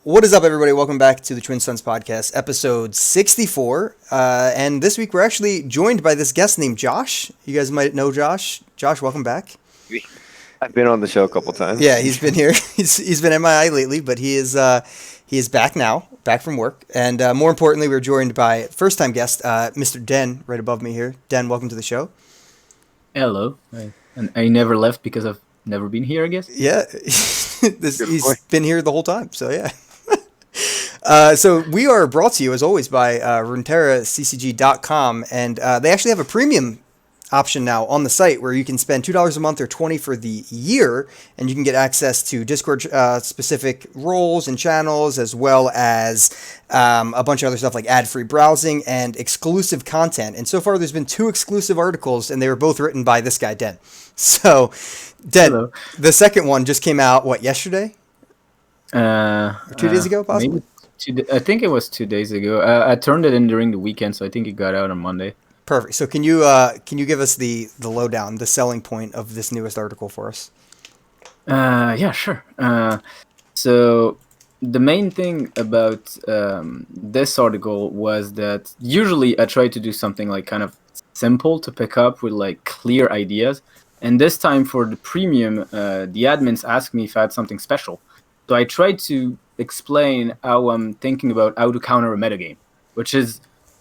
What is up, everybody? Welcome back to the Twin Sons Podcast, episode 64. And this week we're actually joined by this guest named Josh. You guys might know Josh. Josh, welcome back. I've been on the show a couple times. Yeah, he's been here. He's been MIA lately, but he is back now, back from work. And more importantly, we're joined by first-time guest, Mr. Den, right above me here. Den, welcome to the show. Hello. And I never left because I've never been here, I guess. Yeah, he's been here the whole time, so yeah. So we are brought to you, as always, by RuneterraCCG.com, and they actually have a premium option now on the site where you can spend $2 a month or $20 for the year, and you can get access to Discord specific roles and channels, as well as a bunch of other stuff like ad-free browsing and exclusive content. And so far, there's been 2 exclusive articles, and they were both written by this guy, Den. So, Den, Hello. The second one just came out, yesterday? Or 2 days ago, possibly? I think it was 2 days ago. I turned it in during the weekend, so I think it got out on Monday. Perfect. So can you give us the lowdown, the selling point of this newest article for us? Yeah, sure. So the main thing about this article was that usually I try to do something like kind of simple to pick up with like clear ideas. And this time for the premium, the admins asked me if I had something special. So I tried to explain how I'm thinking about how to counter a metagame, which is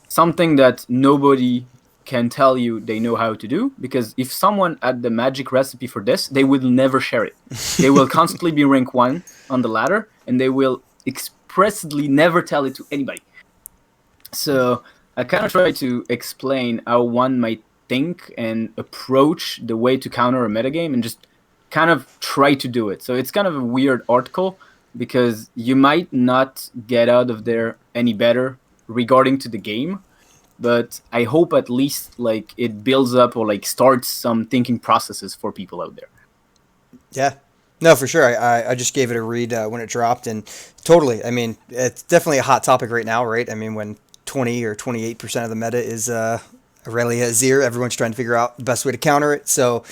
something that nobody can tell you they know how to do, because if someone had the magic recipe for this, they will never share it. They will constantly be rank 1 on the ladder, and they will expressly never tell it to anybody. So I kind of try to explain how one might think and approach the way to counter a metagame and just kind of try to do it. So it's kind of a weird article because you might not get out of there any better regarding to the game, but I hope at least like it builds up or like starts some thinking processes for people out there. Yeah. No, for sure. I just gave it a read when it dropped, and totally. I mean, it's definitely a hot topic right now, right? I mean, when 20 or 28% of the meta is Aurelia Azir, everyone's trying to figure out the best way to counter it. So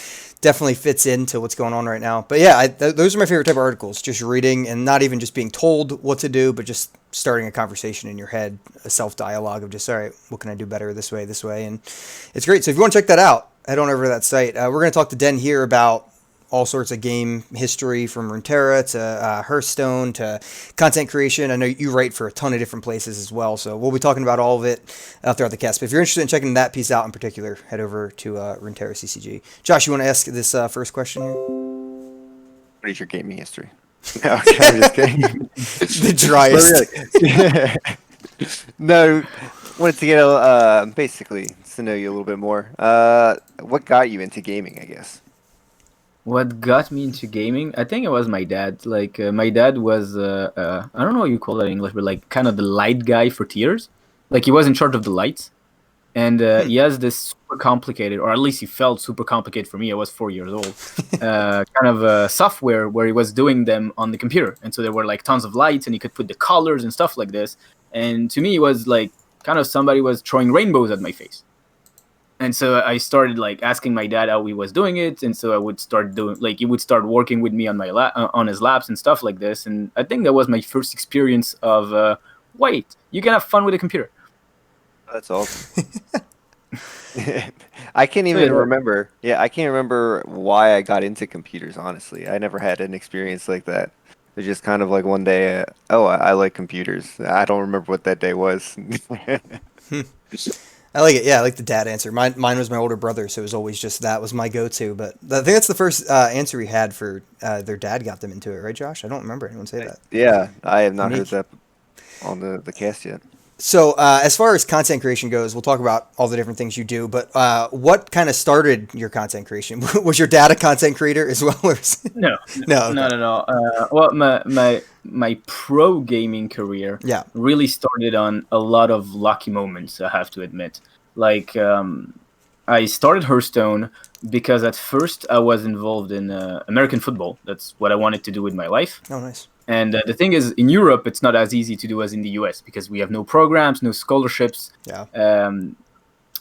definitely fits into what's going on right now. But yeah, those are my favorite type of articles, just reading and not even just being told what to do, but just starting a conversation in your head, a self-dialogue of just, all right, what can I do better this way? And it's great. So if you want to check that out, head on over to that site. We're going to talk to Den here about all sorts of game history, from Runeterra to Hearthstone to content creation. I know you write for a ton of different places as well, so we'll be talking about all of it throughout the cast. But if you're interested in checking that piece out in particular, head over to Runeterra CCG. Josh, you want to ask this first question here? What is your gaming history? No, I'm just kidding. The driest. No, wanted to get basically to know you a little bit more. What got you into gaming, I guess? What got me into gaming? I think it was my dad. Like my dad was, I don't know how you call that in English, but like kind of the light guy for tiers. Like he was in charge of the lights. And he has this super complicated, or at least he felt super complicated for me. I was 4 years old. Kind of software where he was doing them on the computer. And so there were like tons of lights and he could put the colors and stuff like this. And to me, it was like kind of somebody was throwing rainbows at my face. And so I started like asking my dad how he was doing it. And so I would start doing, like he would start working with me on my on his labs and stuff like this. And I think that was my first experience of, wait, you can have fun with a computer. That's awesome. I can't even remember. Yeah, I can't remember why I got into computers, honestly. I never had an experience like that. It's just kind of like one day, I like computers. I don't remember what that day was. I like it. Yeah, I like the dad answer. Mine was my older brother, so it was always just that was my go-to. But I think that's the first answer we had for their dad got them into it, right, Josh? I don't remember anyone say that. Yeah, I have not heard that on the cast yet. So as far as content creation goes, we'll talk about all the different things you do, but what kind of started your content creation? Was your dad a content creator as well? Or No, okay. Not at all. Well, my pro gaming career really started on a lot of lucky moments, I have to admit. Like, I started Hearthstone because at first I was involved in American football. That's what I wanted to do with my life. Oh, nice. And the thing is, in Europe, it's not as easy to do as in the US because we have no programs, no scholarships. Yeah.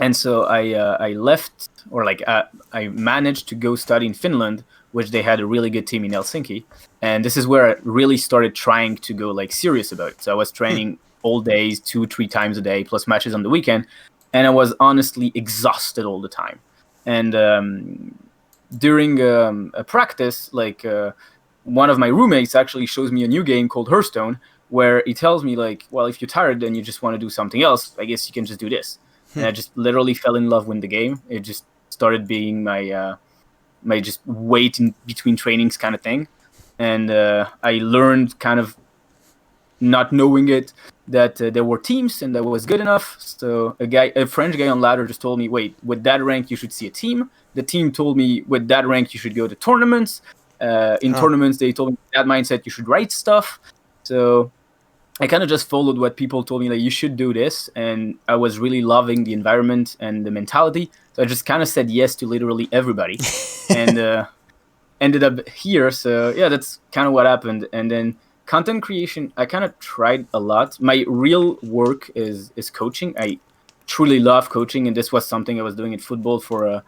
And so I left, or like I managed to go study in Finland, which they had a really good team in Helsinki. And this is where I really started trying to go like serious about it. So I was training all days, 2-3 times a day, plus matches on the weekend, and I was honestly exhausted all the time. And during a practice, like one of my roommates actually shows me a new game called Hearthstone, where he tells me like, well, if you're tired and you just want to do something else, I guess you can just do this. And I just literally fell in love with the game. It just started being my my just wait in between trainings kind of thing, and I learned kind of not knowing it that there were teams and that was good enough. So a French guy on ladder just told me, wait, with that rank you should see a team. The team told me with that rank you should go to tournaments. In tournaments they told me that mindset you should write stuff. So I kind of just followed what people told me, like, you should do this. And I was really loving the environment and the mentality. So I just kind of said yes to literally everybody and ended up here. So yeah, that's kind of what happened. And then content creation, I kind of tried a lot. My real work is coaching. I truly love coaching. And this was something I was doing in football for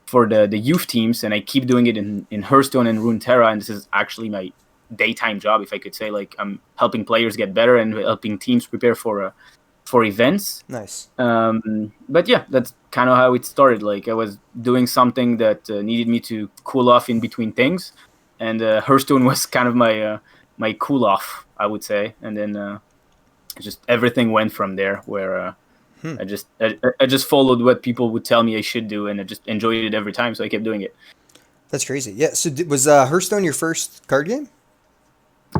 the youth teams. And I keep doing it in Hearthstone and Runeterra. And this is actually my daytime job, if I could say. Like, I'm helping players get better and helping teams prepare for events. Nice. But yeah, that's kind of how it started. Like, I was doing something that needed me to cool off in between things, and Hearthstone was kind of my cool off, I would say. And then just everything went from there, where I just followed what people would tell me I should do, and I just enjoyed it every time, so I kept doing it. That's crazy. Yeah. So was Hearthstone your first card game?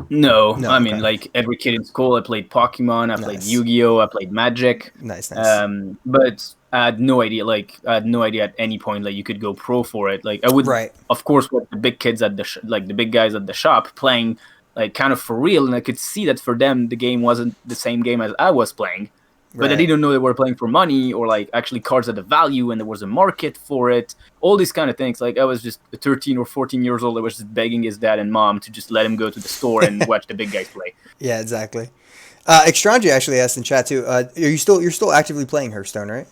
No, No, I mean, okay. like every kid in school, I played Pokemon, I played Nice. Yu-Gi-Oh, I played Magic. Nice. Nice. But I had no idea. Like, I had no idea at any point like you could go pro for it. Like, I would, Right. of course, with the big kids at like the big guys at the shop playing like kind of for real, and I could see that for them the game wasn't the same game as I was playing. But I Right. didn't know they were playing for money, or like actually cards at a value, and there was a market for it. All these kind of things. Like, I was just 13 or 14 years old. I was just begging his dad and mom to just let him go to the store and watch the big guys play. Yeah. Exactly. Extranji actually asked in chat too. You're still actively playing Hearthstone, right?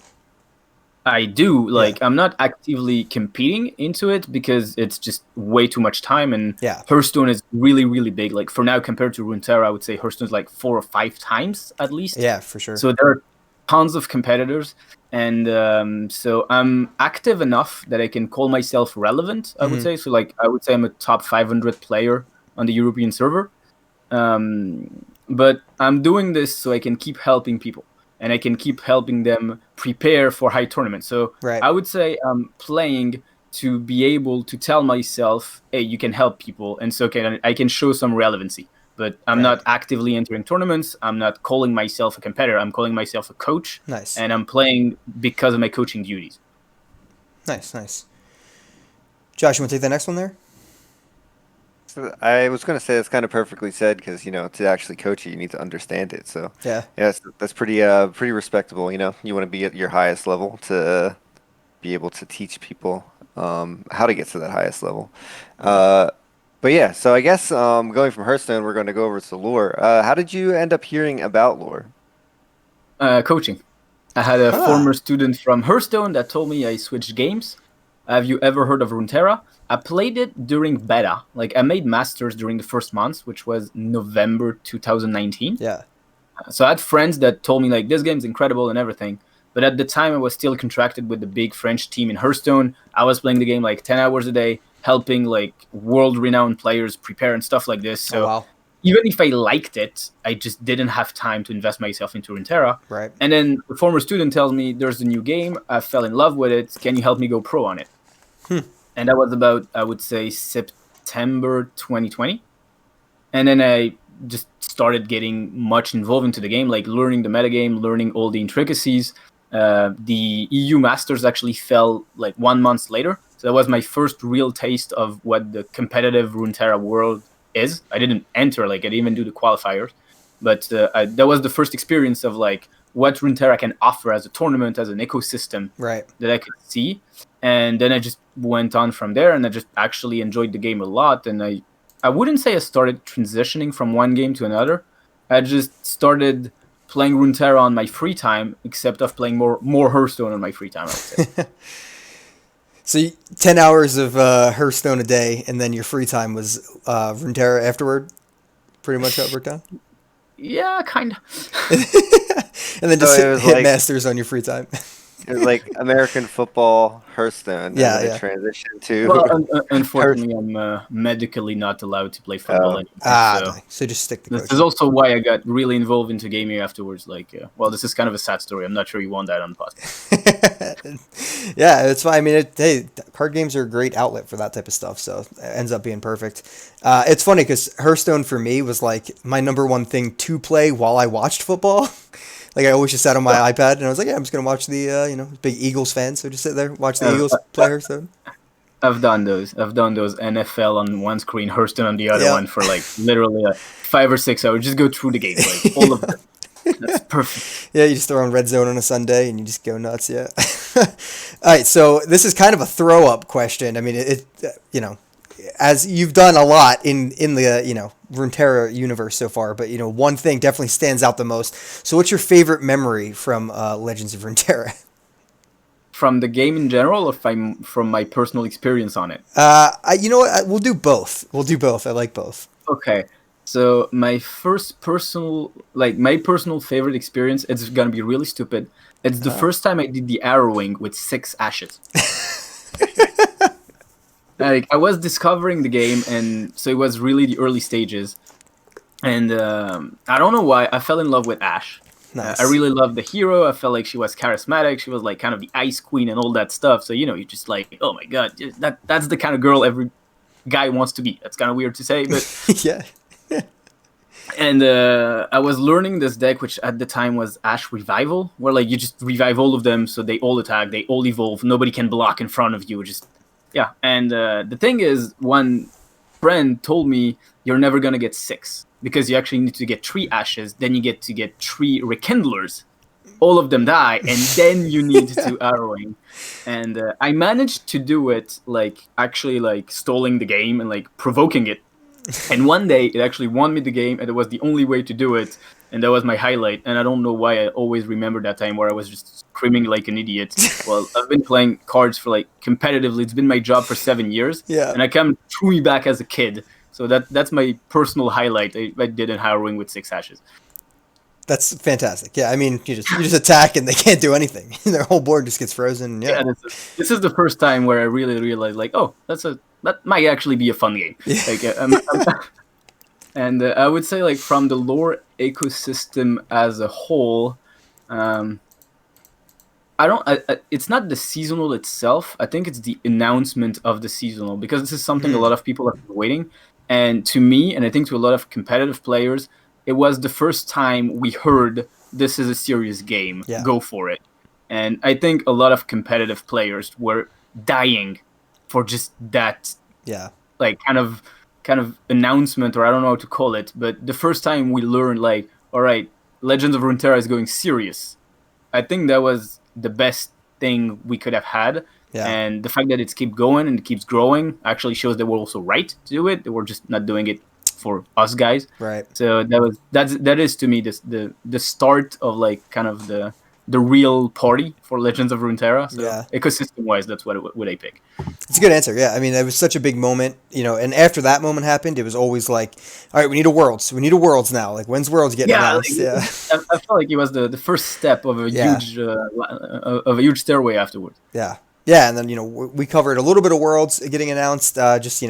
I do. Like, I'm not actively competing into it because it's just way too much time, and Yeah. Hearthstone is really, really big. Like, for now, compared to Runeterra, I would say Hearthstone's like 4 or 5 times at least. Yeah, for sure. So there are tons of competitors, and so I'm active enough that I can call myself relevant, I would say. So, like, I would say I'm a top 500 player on the European server. But I'm doing this so I can keep helping people, and I can keep helping them prepare for high tournaments. So Right. I would say I'm playing to be able to tell myself, hey, you can help people, and so I can show some relevancy. But I'm Right. not actively entering tournaments. I'm not calling myself a competitor. I'm calling myself a coach. Nice. And I'm playing because of my coaching duties. Nice. Nice. Josh, you want to take the next one there? So I was going to say that's kind of perfectly said because, to actually coach it, you need to understand it. So, Yeah. yeah, that's pretty respectable. You want to be at your highest level to be able to teach people how to get to that highest level. But yeah, so I guess going from Hearthstone, we're going to go over to lore. How did you end up hearing about lore? Coaching. I had a former student from Hearthstone that told me I switched games. Have you ever heard of Runeterra? I played it during beta. Like, I made masters during the first month, which was November 2019. Yeah. So I had friends that told me, like, this game's incredible and everything. But at the time, I was still contracted with the big French team in Hearthstone. I was playing the game like 10 hours a day, helping like world-renowned players prepare and stuff like this. So wow. even if I liked it, I just didn't have time to invest myself into Runeterra. Right. And then the former student tells me, there's a new game. I fell in love with it. Can you help me go pro on it? And that was about, I would say, September 2020. And then I just started getting much involved into the game, like learning the metagame, learning all the intricacies. The EU Masters actually fell like 1 month later. So that was my first real taste of what the competitive Runeterra world is. I didn't enter, like I didn't even do the qualifiers. But that was the first experience of like what Runeterra can offer as a tournament, as an ecosystem Right. that I could see. And then I just went on from there, and I just actually enjoyed the game a lot. And I wouldn't say I started transitioning from one game to another. I just started playing Runeterra on my free time, except of playing more Hearthstone on my free time, I would say. So 10 hours of Hearthstone a day, and then your free time was Runeterra afterward? Pretty much how it worked out? Yeah, kind of. And then just So it was hit like Masters on your free time. it was like American football, Hearthstone, and Yeah, then it yeah. transitioned Well, to Hearth. unfortunately, I'm medically not allowed to play football Oh, anymore. Ah, So so just stick to this is coaching. also why I got really involved into gaming afterwards. Like, well, this is kind of a sad story. I'm not sure you want that on the podcast. Yeah, it's fine. I mean, hey, card games are a great outlet for that type of stuff, so it ends up being perfect. It's funny because Hearthstone for me was like my number one thing to play while I watched football. Like I always just sat on my iPad and I was like, yeah, I'm just gonna watch the, big Eagles fan, so just sit there watch the Eagles play Hearthstone. I've done those. I've done those NFL on one screen, Hearthstone on the other Yeah. one for like literally 5 or 6 hours. Just go through the game, like all of them. That's perfect. Yeah, you just throw on Red Zone on a Sunday and you just go nuts. Yeah. All right, so this is kind of a throw up question. I mean, as you've done a lot in the Runeterra universe so far, but one thing definitely stands out the most. So, what's your favorite memory from Legends of Runeterra? From the game in general, or from my personal experience on it? You know what? We'll do both. We'll do both. I like both. Okay. So my personal favorite experience, it's gonna be really stupid. It's the first time I did the arrowing with 6 ashes. Like I was discovering the game, and so it was really the early stages. And I don't know why I fell in love with Ashe. Nice. I really loved the hero. I felt like she was charismatic. She was like kind of the ice queen and all that stuff. So you just like, oh my god, that's the kind of girl every guy wants to be. That's kind of weird to say, but Yeah. and I was learning this deck, which at the time was Ashe Revival, where like you just revive all of them, so they all attack, they all evolve, nobody can block in front of you. Just yeah. And the thing is, one friend told me you're never gonna get 6 because you actually need to get 3 ashes, then you get to get 3 rekindlers. All of them die, and then you need to do arrowing. And I managed to do it, like actually like stalling the game and like provoking it. And one day it actually won me the game, and it was the only way to do it, and that was my highlight. And I don't know why I always remember that time where I was just screaming like an idiot. Well, I've been playing cards for like competitively. It's been my job for 7 years, Yeah. and I come truly back as a kid. So that's my personal highlight. I did in harrowing with 6 ashes. That's fantastic. Yeah, I mean, you just attack and they can't do anything. Their whole board just gets frozen. Yeah. This is the first time where I really realized, like, oh, that might actually be a fun game. Yeah. Like, and I would say, like, from the lore ecosystem as a whole, it's not the seasonal itself. I think it's the announcement of the seasonal, because this is something a lot of people have been waiting. And to me, and I think to a lot of competitive players, it was the first time we heard this is a serious game. Yeah. Go for it. And I think a lot of competitive players were dying for just that, Yeah. like kind of announcement, or I don't know how to call it. But the first time we learned, like, all right, Legends of Runeterra is going serious. I think that was the best thing we could have had. Yeah. And the fact that it's keep going and it keeps growing actually shows that we're also right to do it. We're just not doing it for us guys. Right. So that is to me the start of like kind of the real party for Legends of Runeterra. So Yeah. ecosystem wise, that's what I pick. It's a good answer. Yeah. I mean, it was such a big moment, and after that moment happened, it was always like, all right, we need a Worlds. We need a Worlds now. Like, when's Worlds getting announced? Like, Yeah. I felt like it was the first step of a Yeah. huge stairway afterwards. Yeah. Yeah, and then we covered a little bit of Worlds getting announced, just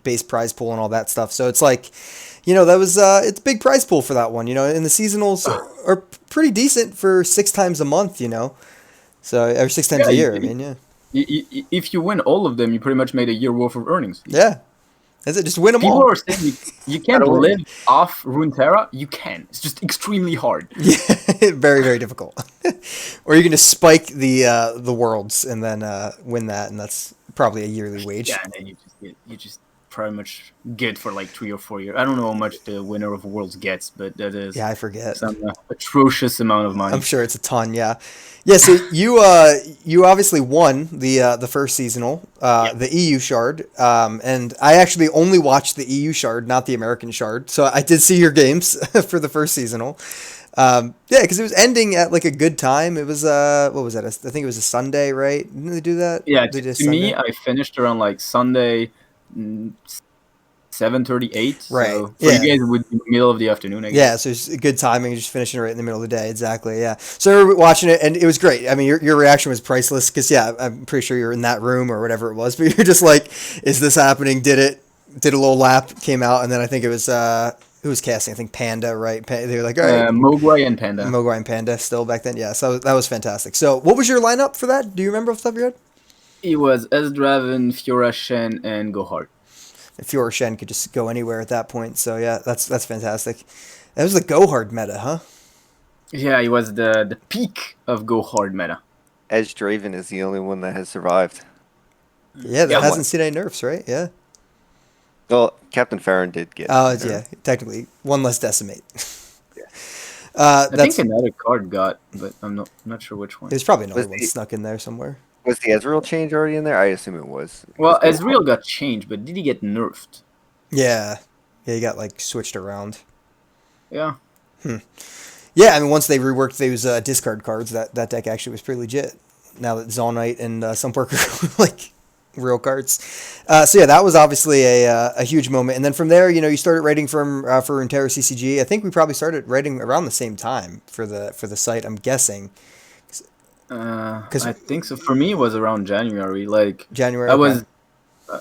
base prize pool and all that stuff. So it's like, that was it's a big prize pool for that one. And the seasonals are pretty decent for 6 times a month. So or 6 times a year. I mean, yeah. If you win all of them, you pretty much made a year worth of earnings. Yeah, that's it. Just win them all. People are saying you can't live off Runeterra. You can. It's just extremely hard. Yeah, very, very difficult. Or you're going to spike the Worlds and then win that, and that's probably a yearly wage. Yeah, and then you just pretty much get for like 3 or 4 years. I don't know how much the winner of Worlds gets, but that is I forget some atrocious amount of money. I'm sure it's a ton. Yeah. So you obviously won the first seasonal, the EU shard, and I actually only watched the EU shard, not the American shard. So I did see your games for the first seasonal. Yeah, because it was ending at like a good time. It was what was that? I think it was a Sunday, right? Didn't they do that? Yeah, They did a to me, Sunday, I finished around like Sunday, 7:38. right? So for you Yeah. guys, it would be middle of the afternoon, I Yeah, guess. so it's good timing, just finishing it right in the middle of the day. Exactly. Yeah. So we were watching it, and it was great. I mean, your reaction was priceless because yeah, I'm pretty sure you're in that room or whatever it was, but you're just like, "Is this happening?" Did it? Did a little lap, came out, and then I think it was who was casting? I think Panda, right? They were like, "All right, Mogwai and Panda. Mogwai and Panda still back then." Yeah. So that was fantastic. So what was your lineup for that? Do you remember off the top of your head? It was Esdraven, Fiora Shen, and Gohard. If your Shen could just go anywhere at that point. So yeah, that's fantastic. That was the go hard meta, huh? Yeah, it was the peak of Gohard meta. Edge Draven is the only one that has survived. Yeah, that Yeah, hasn't seen any nerfs, right? Yeah. Well, Captain Farron did get Oh, yeah, nerfed. technically one less decimate. I think That's another card got, but I'm not sure which one. there's probably another Was one the snuck in there somewhere. was the Ezreal change already in there? I assume it was. Well, 'Cause Ezreal got changed, but did he get nerfed? Yeah, yeah, you got like switched around. Yeah. Yeah, I mean once they reworked those discard cards, that deck actually was pretty legit. Now that Zaw Knight and Sunporker are like real cards. So yeah, that was obviously a huge moment. And then from there, you started writing for Runeterra CCG. I think we probably started writing around the same time for the site. I'm guessing because I think so. For me, it was around January. Like, January. I Okay. was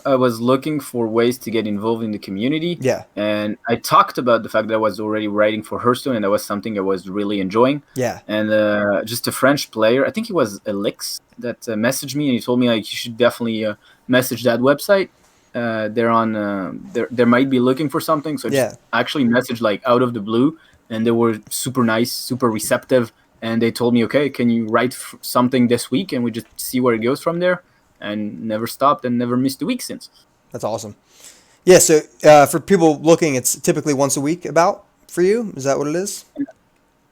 I was looking for ways to get involved in the community. Yeah. And I talked about the fact that I was already writing for Hearthstone, and that was something I was really enjoying. Yeah. And just a French player, I think he was Elix, that messaged me, and he told me like you should definitely message that website. They're on. They might be looking for something, so I Yeah. just actually messaged like out of the blue, and they were super nice, super receptive, and they told me, okay, can you write something this week, and we just see where it goes from there. And never stopped and never missed a week since. That's awesome. Yeah, so for people looking, it's typically once a week about for you. Is that what it is?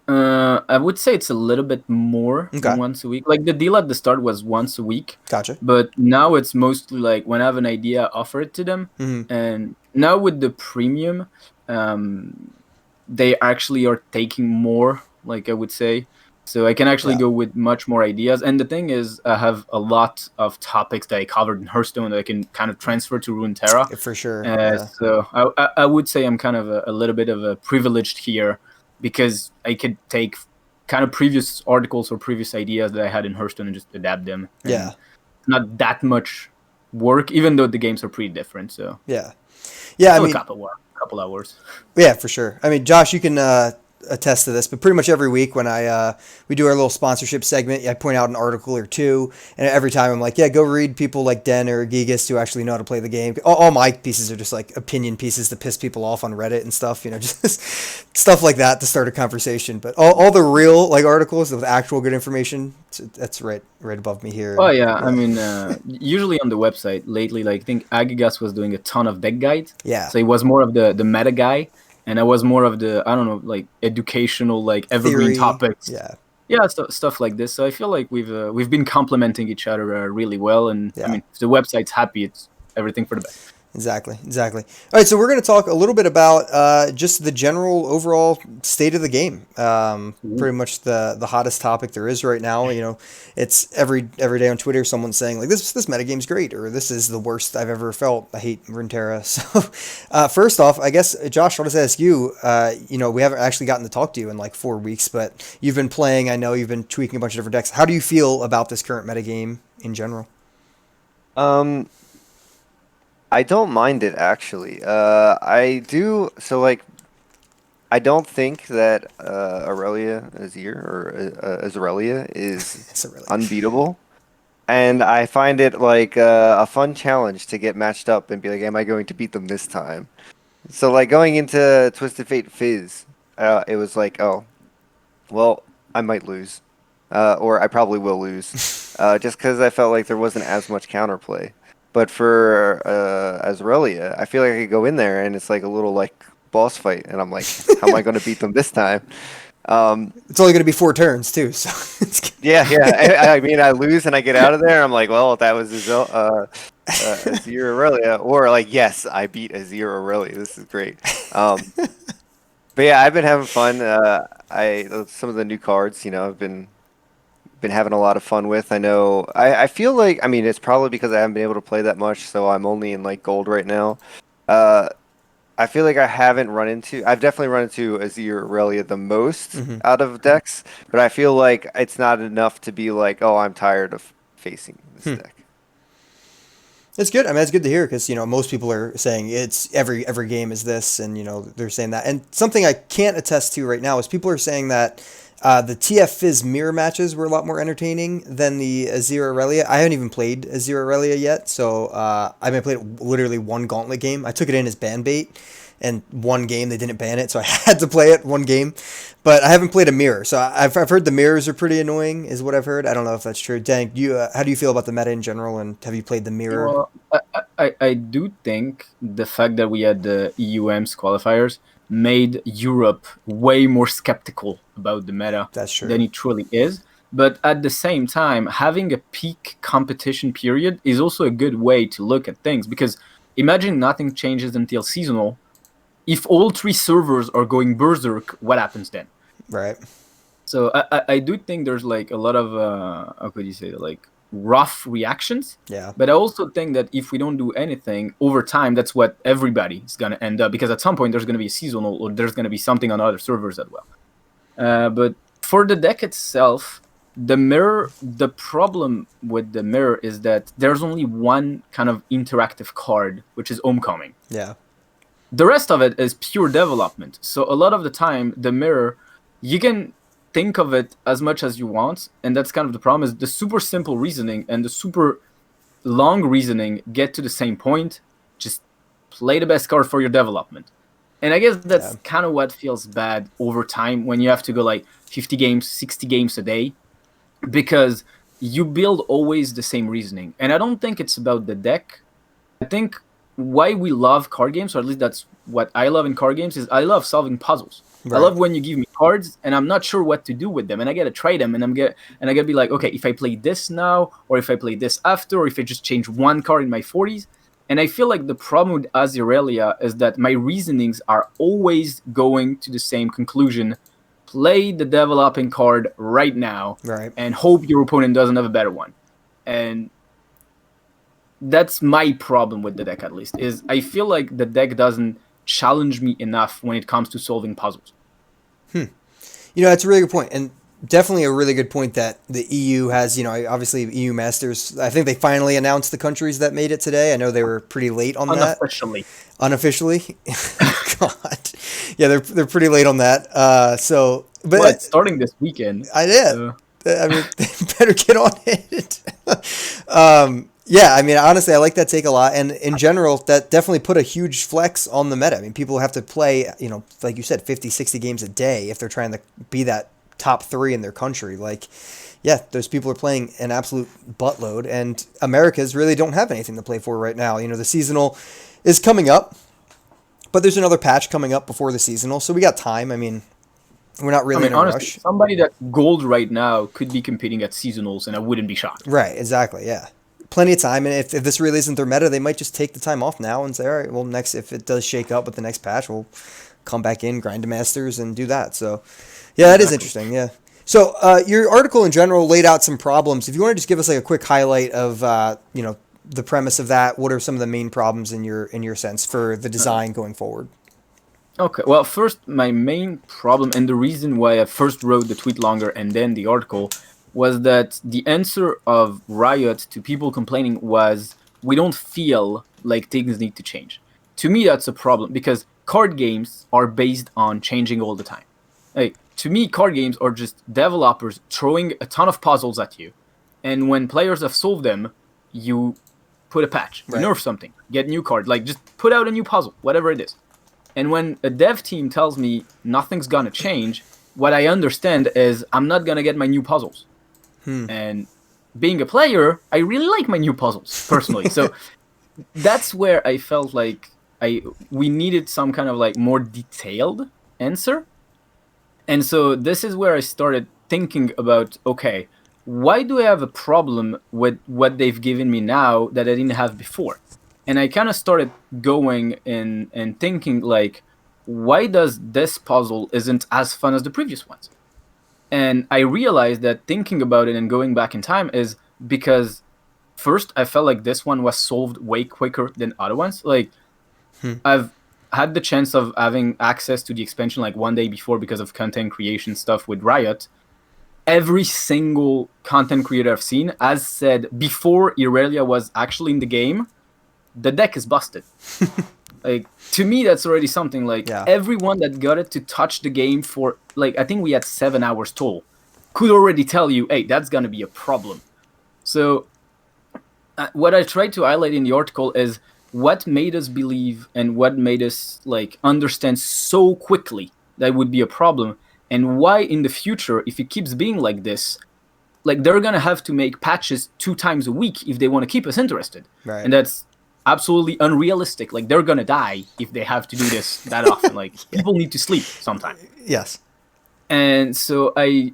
I would say it's a little bit more Okay. than once a week. Like the deal at the start was once a week, Gotcha. but now it's mostly like when I have an idea, I offer it to them. Mm-hmm. And now with the premium, they actually are taking more, like I would say. So I can actually go with much more ideas. And the thing is, I have a lot of topics that I covered in Hearthstone that I can kind of transfer to Runeterra. For sure. So I would say I'm kind of a little bit of a privileged here because I could take kind of previous articles or previous ideas that I had in Hearthstone and just adapt them. And Yeah. not that much work, even though the games are pretty different. So Yeah. Yeah. I mean, a couple hours. yeah, for sure. I mean, Josh, you can attest to this, but pretty much every week when we do our little sponsorship segment, I point out an article or two, and every time I'm like, yeah, go read people like Den or Gigas who actually know how to play the game. All my pieces are just like opinion pieces to piss people off on Reddit and stuff, just stuff like that to start a conversation. But all the real like articles with actual good information, that's right above me here. Oh yeah, I mean, usually on the website lately, like I think Agigas was doing a ton of deck guides. Yeah. So he was more of the meta guy, and I was more of the, I don't know, like educational, like evergreen Theory. topics. Yeah. Yeah, stuff like this. So I feel like we've been complementing each other really well, and Yeah. I mean, if the website's happy, it's everything for the best. Exactly. All right, so we're going to talk a little bit about just the general overall state of the game. Pretty much the hottest topic there is right now. It's every day on Twitter someone's saying like this metagame's great or this is the worst I've ever felt. I hate Runeterra. So first off, I guess Josh, I'll just ask you. We haven't actually gotten to talk to you in like 4 weeks, but you've been playing. I know you've been tweaking a bunch of different decks. How do you feel about this current metagame in general? I don't mind it actually. I do. So like, I don't think that Aurelia Azir or Azrelia is It's a really unbeatable, and I find it like a fun challenge to get matched up and be like, am I going to beat them this time? So like going into Twisted Fate Fizz, it was like, oh, well, I might lose, or I probably will lose, just because I felt like there wasn't as much counterplay. But for Azrelia, I feel like I could go in there and it's like a little like boss fight, and I'm like, how am I going to beat them this time? It's only going to be 4 turns too, so Yeah. I mean, I lose and I get out of there. I'm like, well, that was Azir Aurelia, or like, yes, I beat Azir Aurelia. This is great. But yeah, I've been having fun. Some of the new cards, I've been having a lot of fun with. I feel like, I mean, it's probably because I haven't been able to play that much, so I'm only in like gold right now. Uh, I feel like I've definitely run into Azir Aurelia the most Hmm. out of decks, but I feel like it's not enough to be like, oh, I'm tired of facing this deck. It's good. I mean, that's good to hear because most people are saying it's every game is this, and they're saying that. And something I can't attest to right now is people are saying that the TF Fizz mirror matches were a lot more entertaining than the Azir Aurelia. I haven't even played Azir Aurelia yet, so I haven't played literally one gauntlet game. I took it in as ban bait, and one game they didn't ban it, so I had to play it one game. But I haven't played a mirror, so I've heard the mirrors are pretty annoying, is what I've heard. I don't know if that's true. Dan, how do you feel about the meta in general, and have you played the mirror? Well, I do think the fact that we had the EUM's qualifiers made Europe way more skeptical about the meta That's than true. it truly is. But at the same time, having a peak competition period is also a good way to look at things, because imagine nothing changes until seasonal. If all three servers are going berserk, what happens then? Right. So I do think there's like a lot of how could you say it, like rough reactions. Yeah. But I also think that if we don't do anything over time, that's what everybody is gonna end up, because at some point there's gonna be a seasonal, or there's gonna be something on other servers as well. But for the deck itself, the problem with the mirror is that there's only one kind of interactive card, which is Homecoming. Yeah. The rest of it is pure development. So a lot of the time, the mirror, you can think of it as much as you want, and that's kind of the problem, is the super simple reasoning and the super long reasoning get to the same point. Just play the best card for your development. And I guess that's Yeah. kind of what feels bad over time when you have to go like 50 games, 60 games a day, because you build always the same reasoning. And I don't think it's about the deck. I think why we love card games, or at least that's what I love in card games, is I love solving puzzles. I Right. love when you give me cards and I'm not sure what to do with them, and I gotta try them, and I gotta be like, okay, if I play this now, or if I play this after, or if I just change one card in my 40s. And I feel like the problem with Azirelia is that my reasonings are always going to the same conclusion: play the developing card right now, Right. and hope your opponent doesn't have a better one. And that's my problem with the deck, at least, is I feel like the deck doesn't challenge me enough when it comes to solving puzzles. That's a really good point, and definitely a really good point that the EU has. Obviously EU Masters. I think they finally announced the countries that made it today. I know they were pretty late on that. Unofficially. Unofficially. God, yeah, they're pretty late on that. But Well, it's starting this weekend. I did. So, I mean, they better get on it. Yeah, I mean, honestly, I like that take a lot. And in general, that definitely put a huge flex on the meta. I mean, people have to play, like you said, 50, 60 games a day if they're trying to be that top three in their country. Like, yeah, those people are playing an absolute buttload. And Americas really don't have anything to play for right now. The seasonal is coming up, but there's another patch coming up before the seasonal. So we got time. I mean, we're not really in a honestly, rush. somebody that's gold right now could be competing at seasonals, and I wouldn't be shocked. Right, exactly, yeah. Plenty of time, and if this really isn't their meta, they might just take the time off now and say, all right, well, next, if it does shake up with the next patch, we'll come back in, grind to Masters, and do that. So, yeah, that is interesting, yeah. So, your article in general laid out some problems. If you want to just give us like a quick highlight of, the premise of that, what are some of the main problems in your sense for the design going forward? Okay, well, first, my main problem, and the reason why I first wrote the tweet longer and then the article, was that the answer of Riot to people complaining was, we don't feel like things need to change. To me, that's a problem, because card games are based on changing all the time. Like, to me, card games are just developers throwing a ton of puzzles at you, and when players have solved them, you put a patch, you Right. nerf something, get new card, like just put out a new puzzle, whatever it is. And when a dev team tells me nothing's gonna change, what I understand is I'm not gonna get my new puzzles. And being a player, I really like my new puzzles personally. So that's where I felt like we needed some kind of like more detailed answer. And so this is where I started thinking about, okay, why do I have a problem with what they've given me now that I didn't have before? And I kind of started going and thinking like, why does this puzzle isn't as fun as the previous ones? And I realized that thinking about it and going back in time is because first I felt like this one was solved way quicker than other ones. Like I've had the chance of having access to the expansion like one day before because of content creation stuff with Riot. Every single content creator I've seen has said before Irelia was actually in the game, the deck is busted. Like, to me, that's already something. Like, everyone that got it to touch the game for, like, I think we had 7 hours total, could already tell you, hey, that's going to be a problem. So, what I tried to highlight in the article is what made us believe and what made us, like, understand so quickly that would be a problem, and why in the future, if it keeps being like this, like, they're going to have to make patches 2 times a week if they want to keep us interested. Right. And that's absolutely unrealistic. Like, they're gonna die if they have to do this that often. Like, people need to sleep sometime. Yes. And so I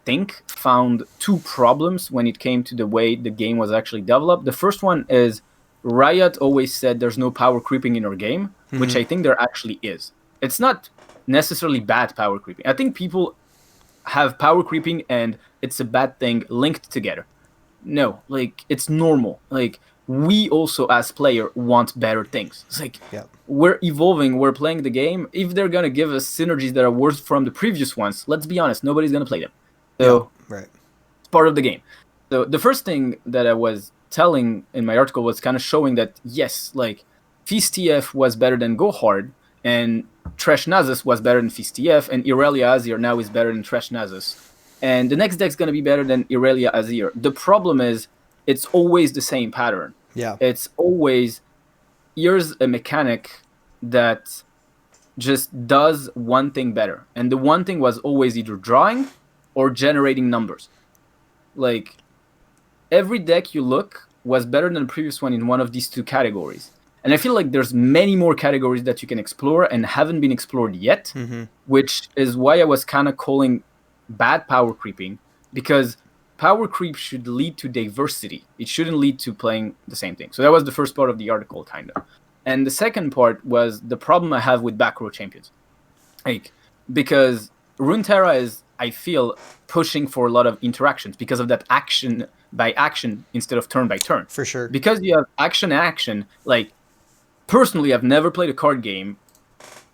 think found 2 problems when it came to the way the game was actually developed. The first one is Riot always said there's no power creeping in our game, which I think there actually is. It's not necessarily bad power creeping. I think people have power creeping and it's a bad thing linked together. No, like, it's normal. Like, we also as player want better things. It's like, we're evolving, we're playing the game. If they're gonna give us synergies that are worse from the previous ones, let's be honest, nobody's gonna play them. So it's part of the game. So the first thing that I was telling in my article was kind of showing that yes, like, Feast TF was better than Go Hard, and Trash Nasus was better than Feast TF, and Irelia Azir now is better than Trash Nasus. And the next deck's gonna be better than Irelia Azir. The problem is it's always the same pattern. Yeah. It's always, here's a mechanic that just does one thing better. And the one thing was always either drawing or generating numbers. Like, every deck you look was better than the previous one in one of these 2 categories. And I feel like there's many more categories that you can explore and haven't been explored yet, which is why I was kind of calling bad power creeping, because power creep should lead to diversity. It shouldn't lead to playing the same thing. So that was the first part of the article, kind of. And the second part was the problem I have with back row champions. Like, because Runeterra is, I feel, pushing for a lot of interactions because of that action by action instead of turn by turn. For sure. Because you have action, like, personally, I've never played a card game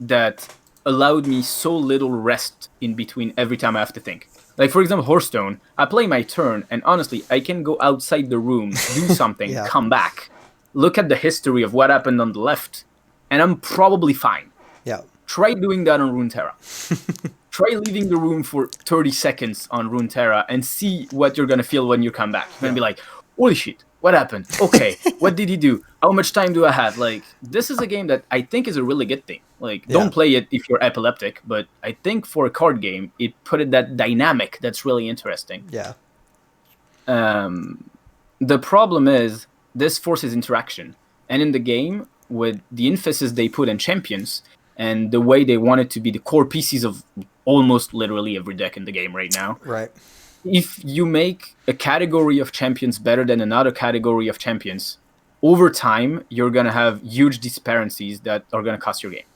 that allowed me so little rest in between every time I have to think. Like, for example, Hearthstone, I play my turn, and honestly, I can go outside the room, do something, come back, look at the history of what happened on the left, and I'm probably fine. Yeah. Try doing that on Runeterra. Try leaving the room for 30 seconds on Runeterra and see what you're going to feel when you come back. You're going to be like, holy shit, what happened? Okay, what did he do? How much time do I have? Like, this is a game that I think is a really good thing. Like, don't play it if you're epileptic, but I think for a card game, it put it that dynamic that's really interesting. Yeah. The problem is, this forces interaction. And in the game, with the emphasis they put on champions, and the way they want it to be the core pieces of almost literally every deck in the game right now. Right. If you make a category of champions better than another category of champions, over time, you're going to have huge disparities that are going to cost your game.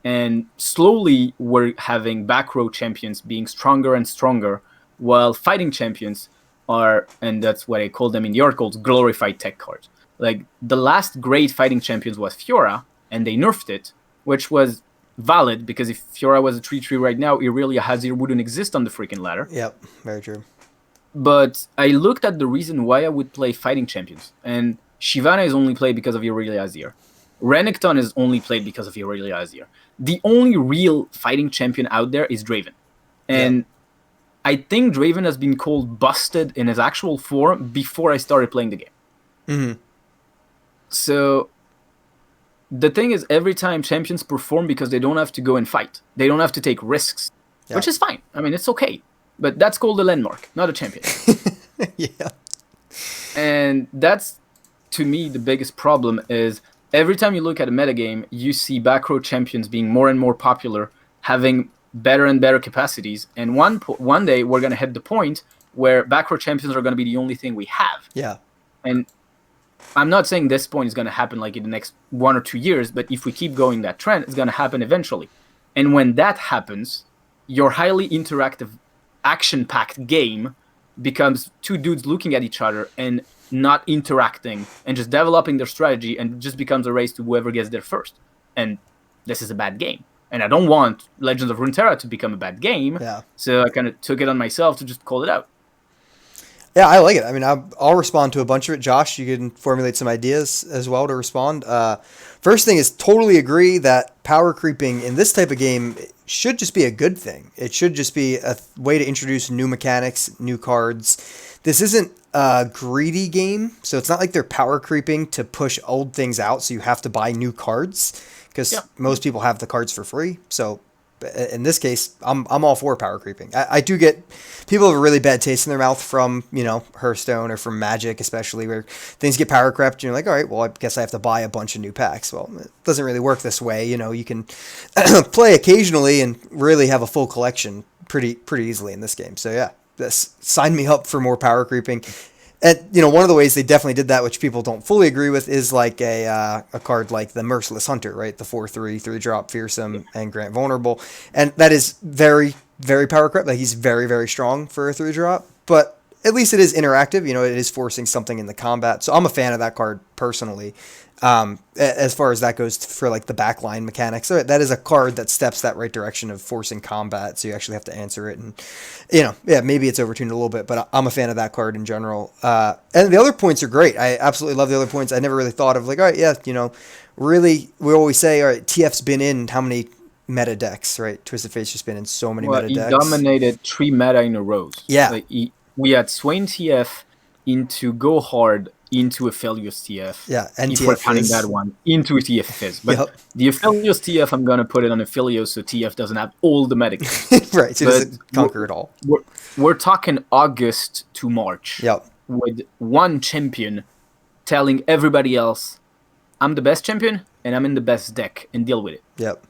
And slowly, we're having back row champions being stronger and stronger, while fighting champions are, and that's what I call them in the articles, glorified tech cards. Like, the last great fighting champions was Fiora, and they nerfed it, which was valid, because if Fiora was a 3-3 right now, Irelia Hazir wouldn't exist on the freaking ladder. Yep, very true. But I looked at the reason why I would play fighting champions, and Shyvana is only played because of Irelia Azir. Renekton is only played because of Irelia Azir. The only real fighting champion out there is Draven. And I think Draven has been called busted in his actual form before I started playing the game. Mm-hmm. So the thing is, every time champions perform because they don't have to go and fight. They don't have to take risks, which is fine. I mean, it's okay. But that's called a landmark, not a champion. Yeah. And that's, to me, the biggest problem is every time you look at a metagame, you see back row champions being more and more popular, having better and better capacities. And one day, we're going to hit the point where back row champions are going to be the only thing we have. Yeah. And I'm not saying this point is going to happen like in the next 1 or 2 years, but if we keep going that trend, it's going to happen eventually. And when that happens, your highly interactive, action-packed game becomes two dudes looking at each other and not interacting and just developing their strategy, and it just becomes a race to whoever gets there first. And this is a bad game. And I don't want Legends of Runeterra to become a bad game, so I kind of took it on myself to just call it out. Yeah, I like it. I mean, I'll respond to a bunch of it. Josh, you can formulate some ideas as well to respond. First thing is totally agree that power creeping in this type of game should just be a good thing. It should just be a way to introduce new mechanics, new cards. This isn't a greedy game, so it's not like they're power creeping to push old things out, so you have to buy new cards, because most people have the cards for free. So in this case, I'm all for power creeping. I do get people have a really bad taste in their mouth from, Hearthstone or from Magic, especially, where things get power crept and you're like, all right, well, I guess I have to buy a bunch of new packs. Well, it doesn't really work this way. You can play occasionally and really have a full collection pretty easily in this game. So yeah, sign me up for more power creeping. And, one of the ways they definitely did that, which people don't fully agree with, is like a card like the Merciless Hunter, right? The 4/3, 3-drop, fearsome, and grant vulnerable. And that is very, very power crept. Like, he's very, very strong for a 3-drop. But at least it is interactive. It is forcing something in the combat. So I'm a fan of that card personally. As far as that goes for like the backline mechanics, so that is a card that steps that right direction of forcing combat. So you actually have to answer it, and maybe it's overtuned a little bit, but I'm a fan of that card in general. And the other points are great. I absolutely love the other points. I never really thought of like, all right, really, we always say, all right, TF's been in how many meta decks, right? Twisted Fate's just been in so many meta decks. He dominated 3 meta in a row. Yeah, we had Swain TF into Go Hard, into Aphelios TF. Yeah, and if we're counting that one, into TF Fizz. But the Aphelios TF, I'm going to put it on Aphelios so TF doesn't have all the meta games. Right, so it doesn't conquer it all. We're talking August to March. Yep. With one champion telling everybody else, I'm the best champion and I'm in the best deck, and deal with it. Yep.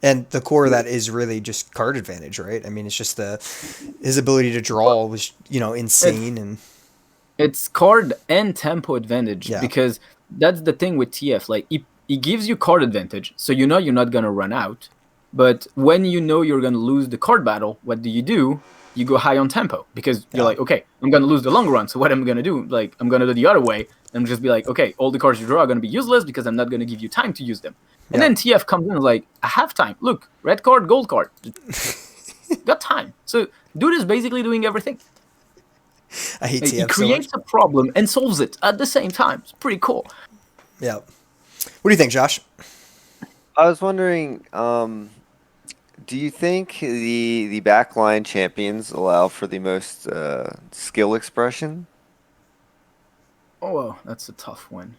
And the core of that is really just card advantage, right? I mean, it's just his ability to draw was, insane. It's card and tempo advantage, because that's the thing with TF. Like, it gives you card advantage, so you're not going to run out. But when you're going to lose the card battle, what do? You go high on tempo, because you're like, okay, I'm going to lose the long run, so what am I going to do? Like, I'm going to do the other way, and just be like, okay, all the cards you draw are going to be useless because I'm not going to give you time to use them. And then TF comes in and is like, I have time. Look, red card, gold card. Got time. So dude is basically doing everything. I hate TF He creates a problem and solves it at the same time. It's pretty cool. Yeah. What do you think, Josh? I was wondering, do you think the backline champions allow for the most skill expression? Oh, well, that's a tough one.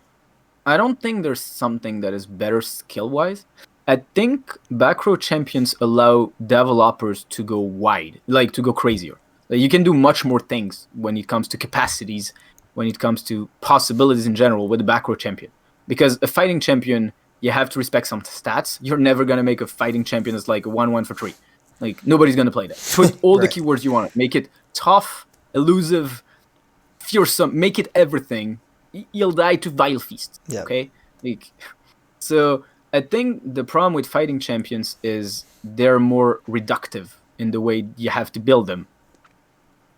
I don't think there's something that is better skill-wise. I think back row champions allow developers to go wide, like to go crazier. Like, you can do much more things when it comes to capacities, when it comes to possibilities in general with the back row champion. Because a fighting champion, you have to respect some stats. You're never going to make a fighting champion that's like a 1/1 for 3. Like, nobody's going to play that. Put all the keywords you want. Make it tough, elusive, fearsome, make it everything. You'll die to Vile Feast. Yeah. Okay? Like, so I think the problem with fighting champions is they're more reductive in the way you have to build them.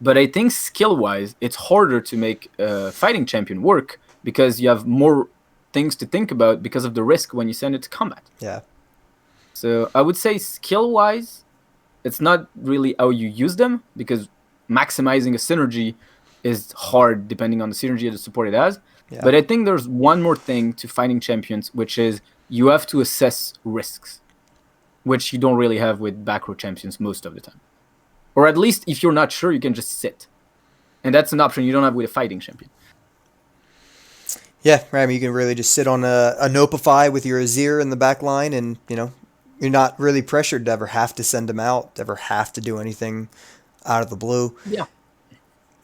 But I think skill-wise, it's harder to make a fighting champion work because you have more things to think about because of the risk when you send it to combat. Yeah. So I would say skill-wise, it's not really how you use them, because maximizing a synergy is hard depending on the synergy of the support it has. Yeah. But I think there's one more thing to fighting champions, which is you have to assess risks, which you don't really have with back row champions most of the time. Or at least if you're not sure, you can just sit. And that's an option you don't have with a fighting champion. Yeah, right. I mean, you can really just sit on a Nopify with your Azir in the back line, and, you're not really pressured to ever have to send them out, to ever have to do anything out of the blue. Yeah.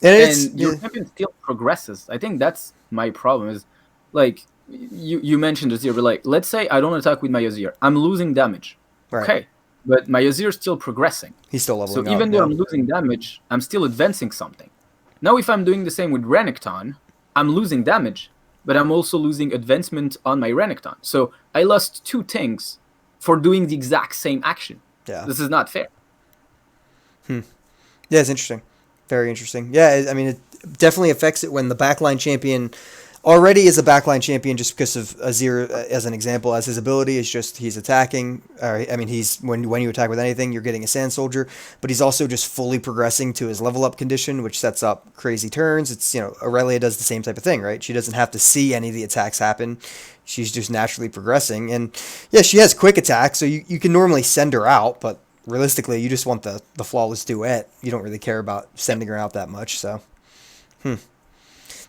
And your champion still progresses. I think that's my problem is, like, you mentioned Azir, but like, let's say I don't attack with my Azir. I'm losing damage. Right. Okay. But my Azir is still progressing. He's still leveling up. So even though I'm losing damage, I'm still advancing something. Now if I'm doing the same with Renekton, I'm losing damage, but I'm also losing advancement on my Renekton. So I lost 2 things for doing the exact same action. Yeah. This is not fair. Yeah, it's interesting. Very interesting. Yeah, I mean, it definitely affects it when the backline champion already is a backline champion just because of Azir, as an example, as his ability is just he's attacking. I mean, he's when you attack with anything, you're getting a Sand Soldier, but he's also just fully progressing to his level up condition, which sets up crazy turns. It's, Aurelia does the same type of thing, right? She doesn't have to see any of the attacks happen. She's just naturally progressing, and yeah, she has quick attack, so you can normally send her out, but realistically, you just want the flawless duet. You don't really care about sending her out that much, so.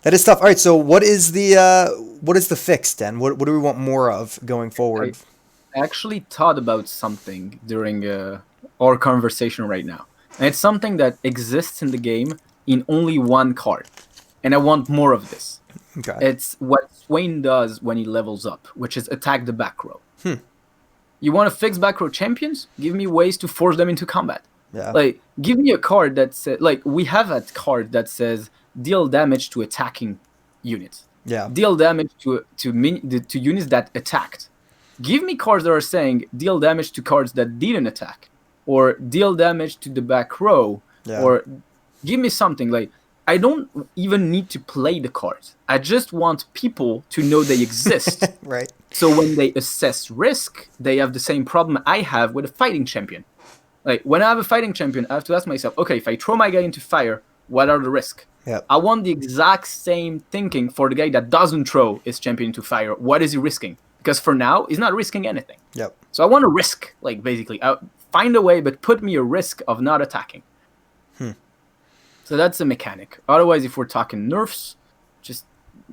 That is tough. All right, so what is the fix, then? What do we want more of going forward? I actually thought about something during our conversation right now, and it's something that exists in the game in only one card, and I want more of this. Okay. It's what Swain does when he levels up, which is attack the back row. You want to fix back row champions? Give me ways to force them into combat. Yeah. Like, give me a card that says, like, we have a card that says deal damage to attacking units. Yeah. Deal damage to units that attacked. Give me cards that are saying deal damage to cards that didn't attack, or deal damage to the back row, Yeah. or give me something like. I don't even need to play the cards. I just want people to know they exist. Right. So when they assess risk, they have the same problem I have with a fighting champion. Like, when I have a fighting champion, I have to ask myself, okay, if I throw my guy into fire, what are the risks? Yep. I want the exact same thinking for the guy that doesn't throw his champion into fire. What is he risking? Because for now, he's not risking anything. Yep. So I want a risk, like, basically. Find a way, but put me a risk of not attacking. So that's a mechanic. Otherwise, if we're talking nerfs, just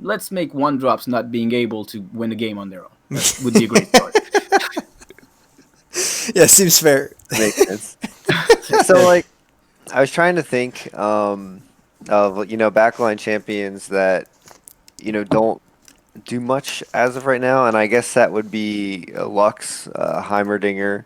let's make 1-drops not being able to win a game on their own. That would be a great start. Yeah, seems fair. Makes sense. So, like, I was trying to think of, backline champions that, don't do much as of right now, and I guess that would be Lux, Heimerdinger.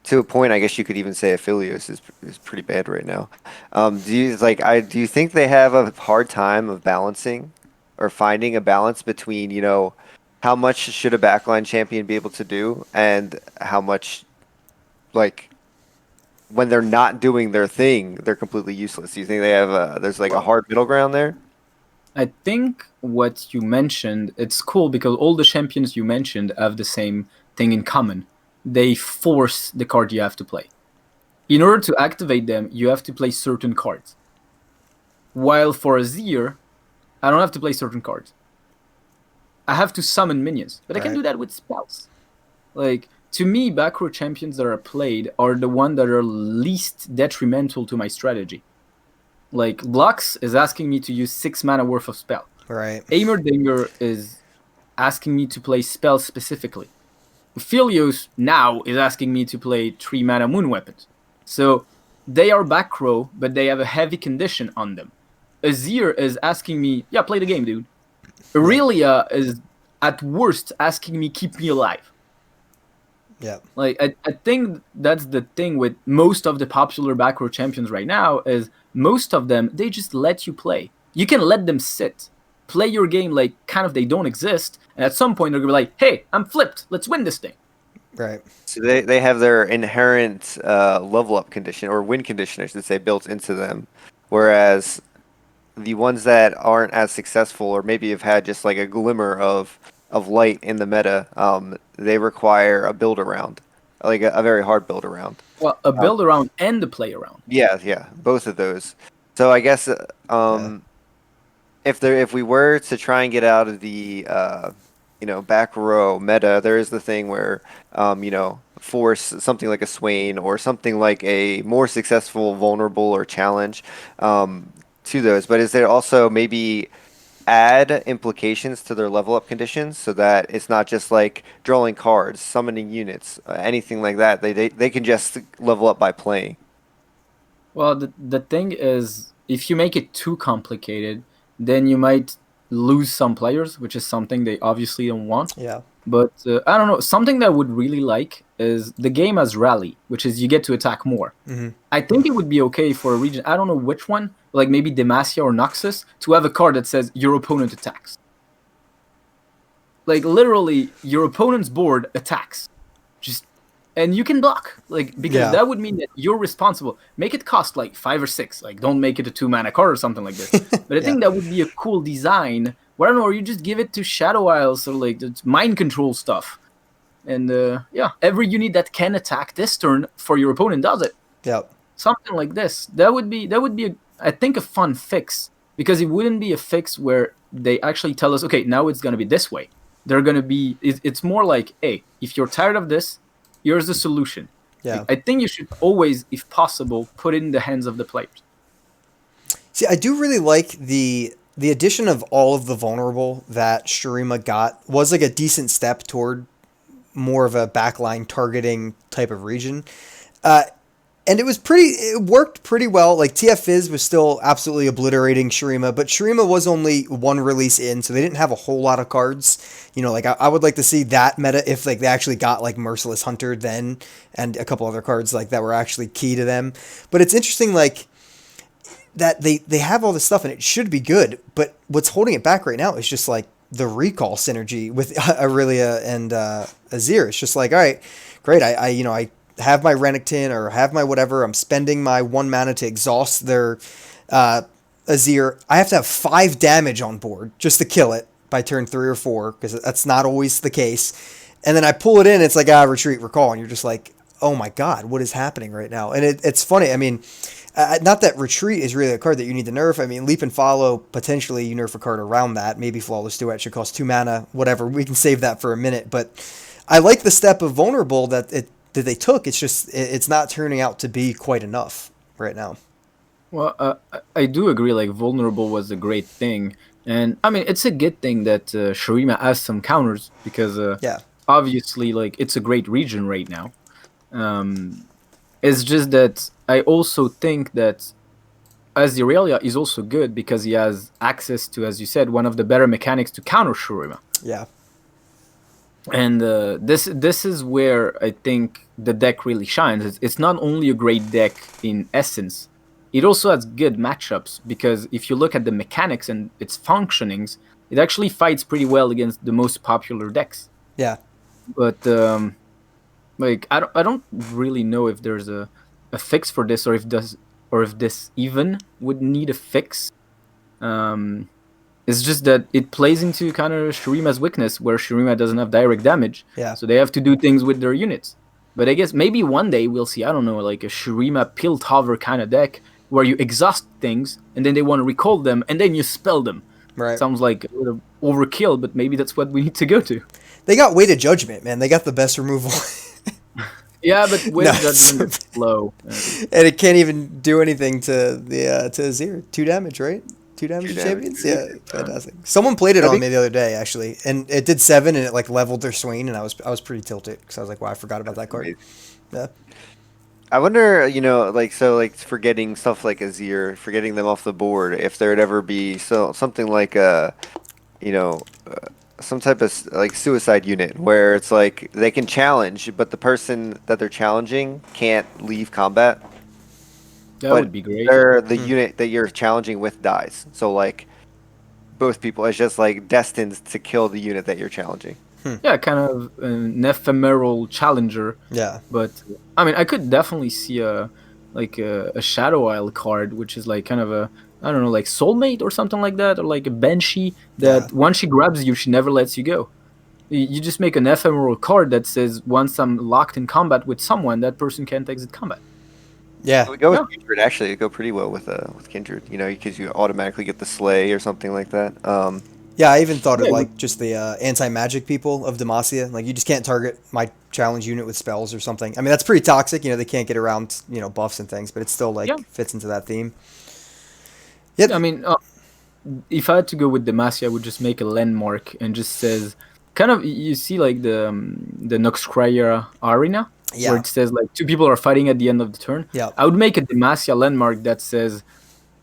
To a point, I guess you could even say Aphelios is pretty bad right now. Do you think they have a hard time of balancing or finding a balance between, how much should a backline champion be able to do and how much, like, when they're not doing their thing, they're completely useless? Do you think they have there's like a hard middle ground there? I think what you mentioned, it's cool because all the champions you mentioned have the same thing in common. They force the card you have to play. In order to activate them, you have to play certain cards. While for Azir, I don't have to play certain cards. I have to summon minions, but I can do that with spells. Like, to me, back row champions that are played are the ones that are least detrimental to my strategy. Like, Lux is asking me to use 6 mana worth of spell. Right. Heimerdinger is asking me to play spells specifically. Aphelios now is asking me to play 3 mana moon weapons. So they are back row, but they have a heavy condition on them. Azir is asking me, play the game, dude. Aurelia is at worst asking me, keep me alive. Yeah. Like, I think that's the thing with most of the popular back row champions right now is most of them, they just let you play. You can let them sit. Play your game like kind of they don't exist, and at some point they're gonna be like, "Hey, I'm flipped. Let's win this thing." Right. So they have their inherent level up condition or win condition, I should say, built into them, whereas the ones that aren't as successful or maybe have had just like a glimmer of light in the meta, they require a build around, like a very hard build around. Well, a build around and a play around. Yeah, both of those. So I guess if we were to try and get out of the back row meta, there is the thing where force something like a Swain or something like a more successful vulnerable or challenge to those. But is there also maybe add implications to their level up conditions so that it's not just like drawing cards, summoning units, anything like that? They can just level up by playing. Well, the thing is, if you make it too complicated, then you might lose some players, which is something they obviously don't want. Yeah. But I don't know. Something that I would really like is the game as rally, which is you get to attack more. Mm-hmm. I think it would be okay for a region. I don't know which one, like maybe Demacia or Noxus, to have a card that says your opponent attacks. Like literally, your opponent's board attacks, just and you can block. Like because that would mean that you're responsible. Make it cost like 5 or 6. Like don't make it a 2-mana card or something like this. But I think that would be a cool design. Well, I don't know, or you just give it to Shadow Isles or like it's mind control stuff. And every unit that can attack this turn for your opponent does it. Yep. Something like this. That would be I think a fun fix, because it wouldn't be a fix where they actually tell us, okay, now it's gonna be this way. They're gonna be. It's more like, hey, if you're tired of this, here's the solution. Yeah. I think you should always, if possible, put it in the hands of the players. See, I do really like the addition of all of the vulnerable that Shurima got was like a decent step toward more of a backline targeting type of region. And it worked pretty well. Like TF Fizz was still absolutely obliterating Shurima, but Shurima was only one release in, so they didn't have a whole lot of cards. You know, like I would like to see that meta if like they actually got like Merciless Hunter then and a couple other cards like that were actually key to them. But it's interesting like that they have all this stuff and it should be good, but what's holding it back right now is just like the recall synergy with Aurelia and Azir. It's just like, all right, great. I have my Renekton or have my whatever. I'm spending my 1 mana to exhaust their Azir. I have to have 5 damage on board just to kill it by turn 3 or 4, because that's not always the case. And then I pull it in, it's like, retreat, recall, and you're just like, oh my god, what is happening right now? And it's funny, I mean, not that retreat is really a card that you need to nerf. I mean, leap and follow, potentially you nerf a card around that. Maybe Flawless Duet should cost 2 mana, whatever. We can save that for a minute. But I like the step of vulnerable that they took. It's just it's not turning out to be quite enough right now. Well, I do agree. Like vulnerable was a great thing, and I mean it's a good thing that Shurima has some counters, because obviously like it's a great region right now. It's just that I also think that Aziralia is also good because he has access to, as you said, one of the better mechanics to counter Shurima. Yeah. And this is where I think the deck really shines. It's not only a great deck in essence, it also has good matchups, because if you look at the mechanics and its functionings, it actually fights pretty well against the most popular decks. Yeah. But like I don't really know if there's a fix for this, or if this even would need a fix. It's just that it plays into kind of Shurima's weakness, where Shurima doesn't have direct damage. Yeah. So they have to do things with their units. But I guess maybe one day we'll see, I don't know, like a Shurima Piltover kind of deck where you exhaust things and then they want to recall them and then you spell them. Right. Sounds like a little overkill, but maybe that's what we need to go to. They got Weighted Judgment, man. They got the best removal. Yeah, but Weighted Judgment is low. And it can't even do anything to the to Azir. 2 damage, right? 2 damage to champions? Yeah, fantastic. Someone played it on me the other day, actually, and it did 7, and it like leveled their Swain, and I was pretty tilted, because I was like, wow, I forgot about that card. Yeah. I wonder, forgetting stuff like Azir, forgetting them off the board, if there'd ever be something like some type of like suicide unit where it's like they can challenge, but the person that they're challenging can't leave combat. That would be great. The unit that you're challenging with dies. So like both people, it's just like destined to kill the unit that you're challenging. Yeah, kind of an ephemeral challenger. Yeah. But I mean, I could definitely see a Shadow Isle card, which is like kind of a, I don't know, like soulmate or something like that, or like a Banshee that once she grabs you, she never lets you go. You just make an ephemeral card that says, once I'm locked in combat with someone, that person can't exit combat. Yeah. We go with Kindred, actually. It go pretty well with Kindred, because you automatically get the Slay or something like that. Yeah, I even thought of like just the anti-magic people of Demacia. Like you just can't target my challenge unit with spells or something. I mean, that's pretty toxic. They can't get around, buffs and things, but it still like fits into that theme. Yep. I mean, if I had to go with Demacia, I would just make a landmark and just says, kind of, you see like the Noxcryer arena, where it says like 2 people are fighting at the end of the turn. Yeah. I would make a Demacia landmark that says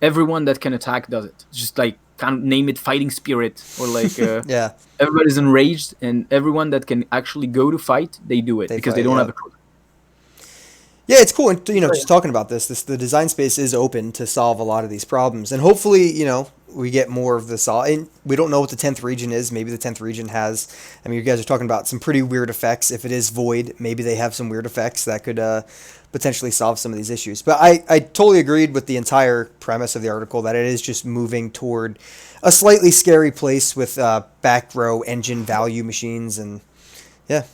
everyone that can attack does it. Just like can't name it fighting spirit or like Yeah, everybody's enraged, and everyone that can actually go to fight, they do it they because they fight. don't have Yeah. a choice. Yeah, it's cool. And, Oh, just talking about this, the design space is open to solve a lot of these problems. And hopefully, we get more of this. And we don't know what the 10th region is. Maybe the 10th region has, I mean, you guys are talking about some pretty weird effects. If it is void, maybe they have some weird effects that could potentially solve some of these issues. But I totally agreed with the entire premise of the article that it is just moving toward a slightly scary place with back row engine value machines. And yeah,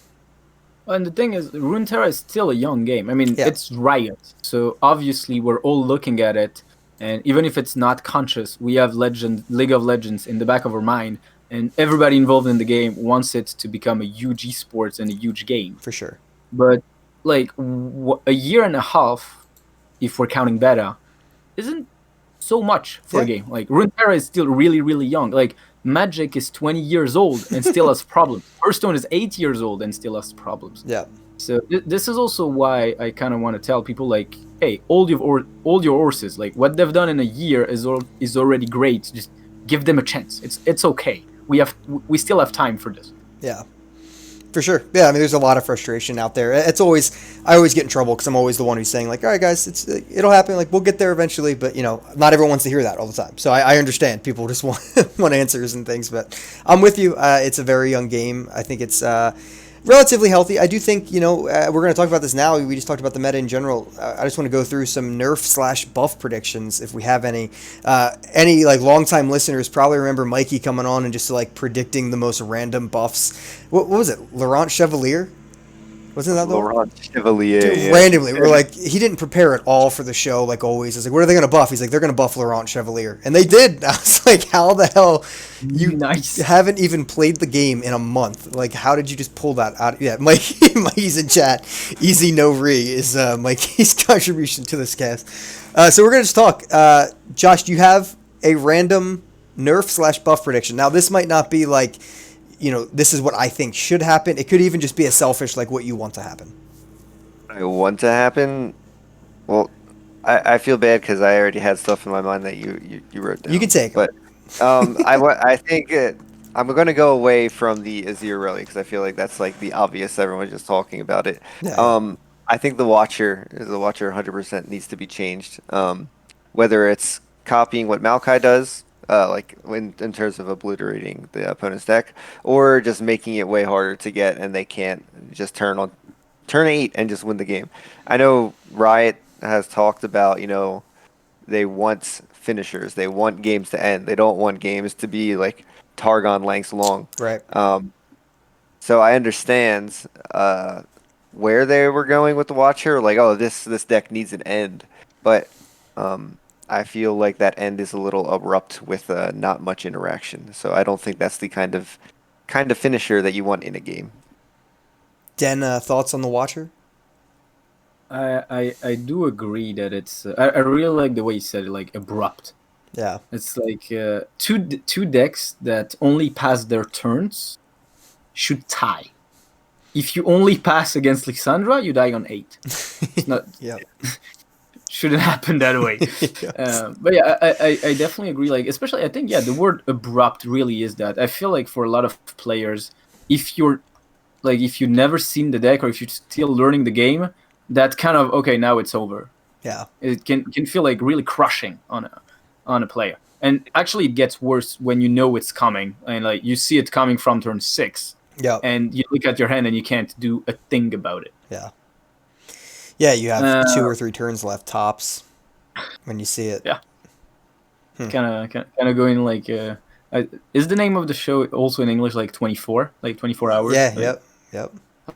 and the thing is, Runeterra is still a young game. I mean, yeah, it's Riot, so obviously we're all looking at it, and even if it's not conscious, we have League of Legends in the back of our mind, and everybody involved in the game wants it to become a huge esports and a huge game. for sure. But like a year and a half, if we're counting beta, isn't so much for a Yeah. game. Like Runeterra is still really, really young. Like Magic is 20 years old and still has problems. Hearthstone is 8 years old and still has problems. Yeah. So this is also why I kind of want to tell people like, hey, hold your horses. Like what they've done in a year is already great. Just give them a chance. It's okay. We still have time for this. Yeah. For sure. Yeah, I mean, there's a lot of frustration out there. I always get in trouble because I'm always the one who's saying like, all right, guys, it'll happen. Like, we'll get there eventually. But, not everyone wants to hear that all the time. So I understand. People just want answers and things. But I'm with you. It's a very young game. I think it's relatively healthy. I do think, we're going to talk about this now. We just talked about the meta in general. I just want to go through some nerf/buff predictions if we have any. Any like longtime listeners probably remember Mikey coming on and just like predicting the most random buffs. What was it? Laurent Chevalier? Wasn't that the one? Laurent Chevalier. Dude, Yeah. randomly, we're like, he didn't prepare at all for the show, like always. I was like, what are they going to buff? He's like, they're going to buff Laurent Chevalier. And they did. I was like, how the hell? You Nice. haven't even played the game in a month. Like, how did you just pull that out? Yeah, Mikey's in chat. Easy no re is Mikey's contribution to this cast. So we're going to just talk. Josh, do you have a random nerf/buff prediction? Now, this might not be like, this is what I think should happen. It could even just be a selfish, like what you want to happen. I want to happen. Well, I feel bad because I already had stuff in my mind that you wrote down. You can take 'em. But I think I'm going to go away from the Azir Relic because I feel like that's like the obvious. Everyone's just talking about it. Yeah. I think the Watcher 100% needs to be changed. Whether it's copying what Maokai does, like in terms of obliterating the opponent's deck, or just making it way harder to get, and they can't just turn 8 and just win the game. I know Riot has talked about, they want finishers. They want games to end. They don't want games to be like Targon lengths long. Right. So I understand where they were going with the Watcher. Like, oh, this deck needs an end, but I feel like that end is a little abrupt with not much interaction. So I don't think that's the kind of finisher that you want in a game. Den, thoughts on the Watcher? I do agree that it's. I really like the way you said it, like abrupt. Yeah. It's like two decks that only pass their turns should tie. If you only pass against Lixandra, you die on 8. It's not. Yeah. Shouldn't happen that way. Yes. But yeah, I definitely agree. Like, especially, I think, yeah, the word abrupt really is that. I feel like for a lot of players, if you've never seen the deck or if you're still learning the game, that kind of, okay, now it's over. Yeah. It can feel like really crushing on a player. And actually, it gets worse when you know it's coming and like you see it coming from turn 6. Yeah. And you look at your hand and you can't do a thing about it. Yeah. Yeah, you have 2 or 3 turns left tops when you see it. Yeah. Kind of going like. Is the name of the show also in English like 24? Like 24 hours? Yeah. Like, Yep.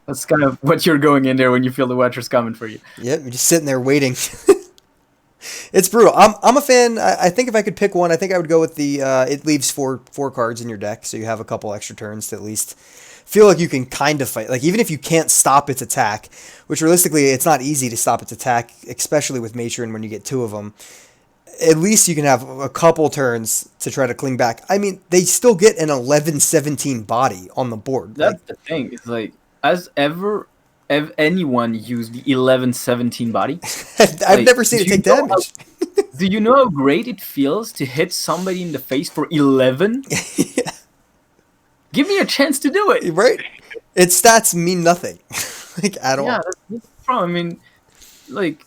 That's kind of what you're going in there when you feel the Watcher's coming for you. Yep. You're just sitting there waiting. It's brutal. I'm a fan. I think if I could pick one, I think I would go with the. It leaves four cards in your deck, so you have a couple extra turns to at least feel like you can kind of fight. Like even if you can't stop its attack, which realistically it's not easy to stop its attack, especially with Matron when you get 2 of them. At least you can have a couple turns to try to cling back. I mean, they still get an 11-17 body on the board. That's the thing. It's like, has anyone used the 11-17 body? I've never seen it take damage. Do you know how great it feels to hit somebody in the face for 11? Yeah. Give me a chance to do it. Right? Its stats mean nothing, like at Yeah, all. that's the problem. I mean, like,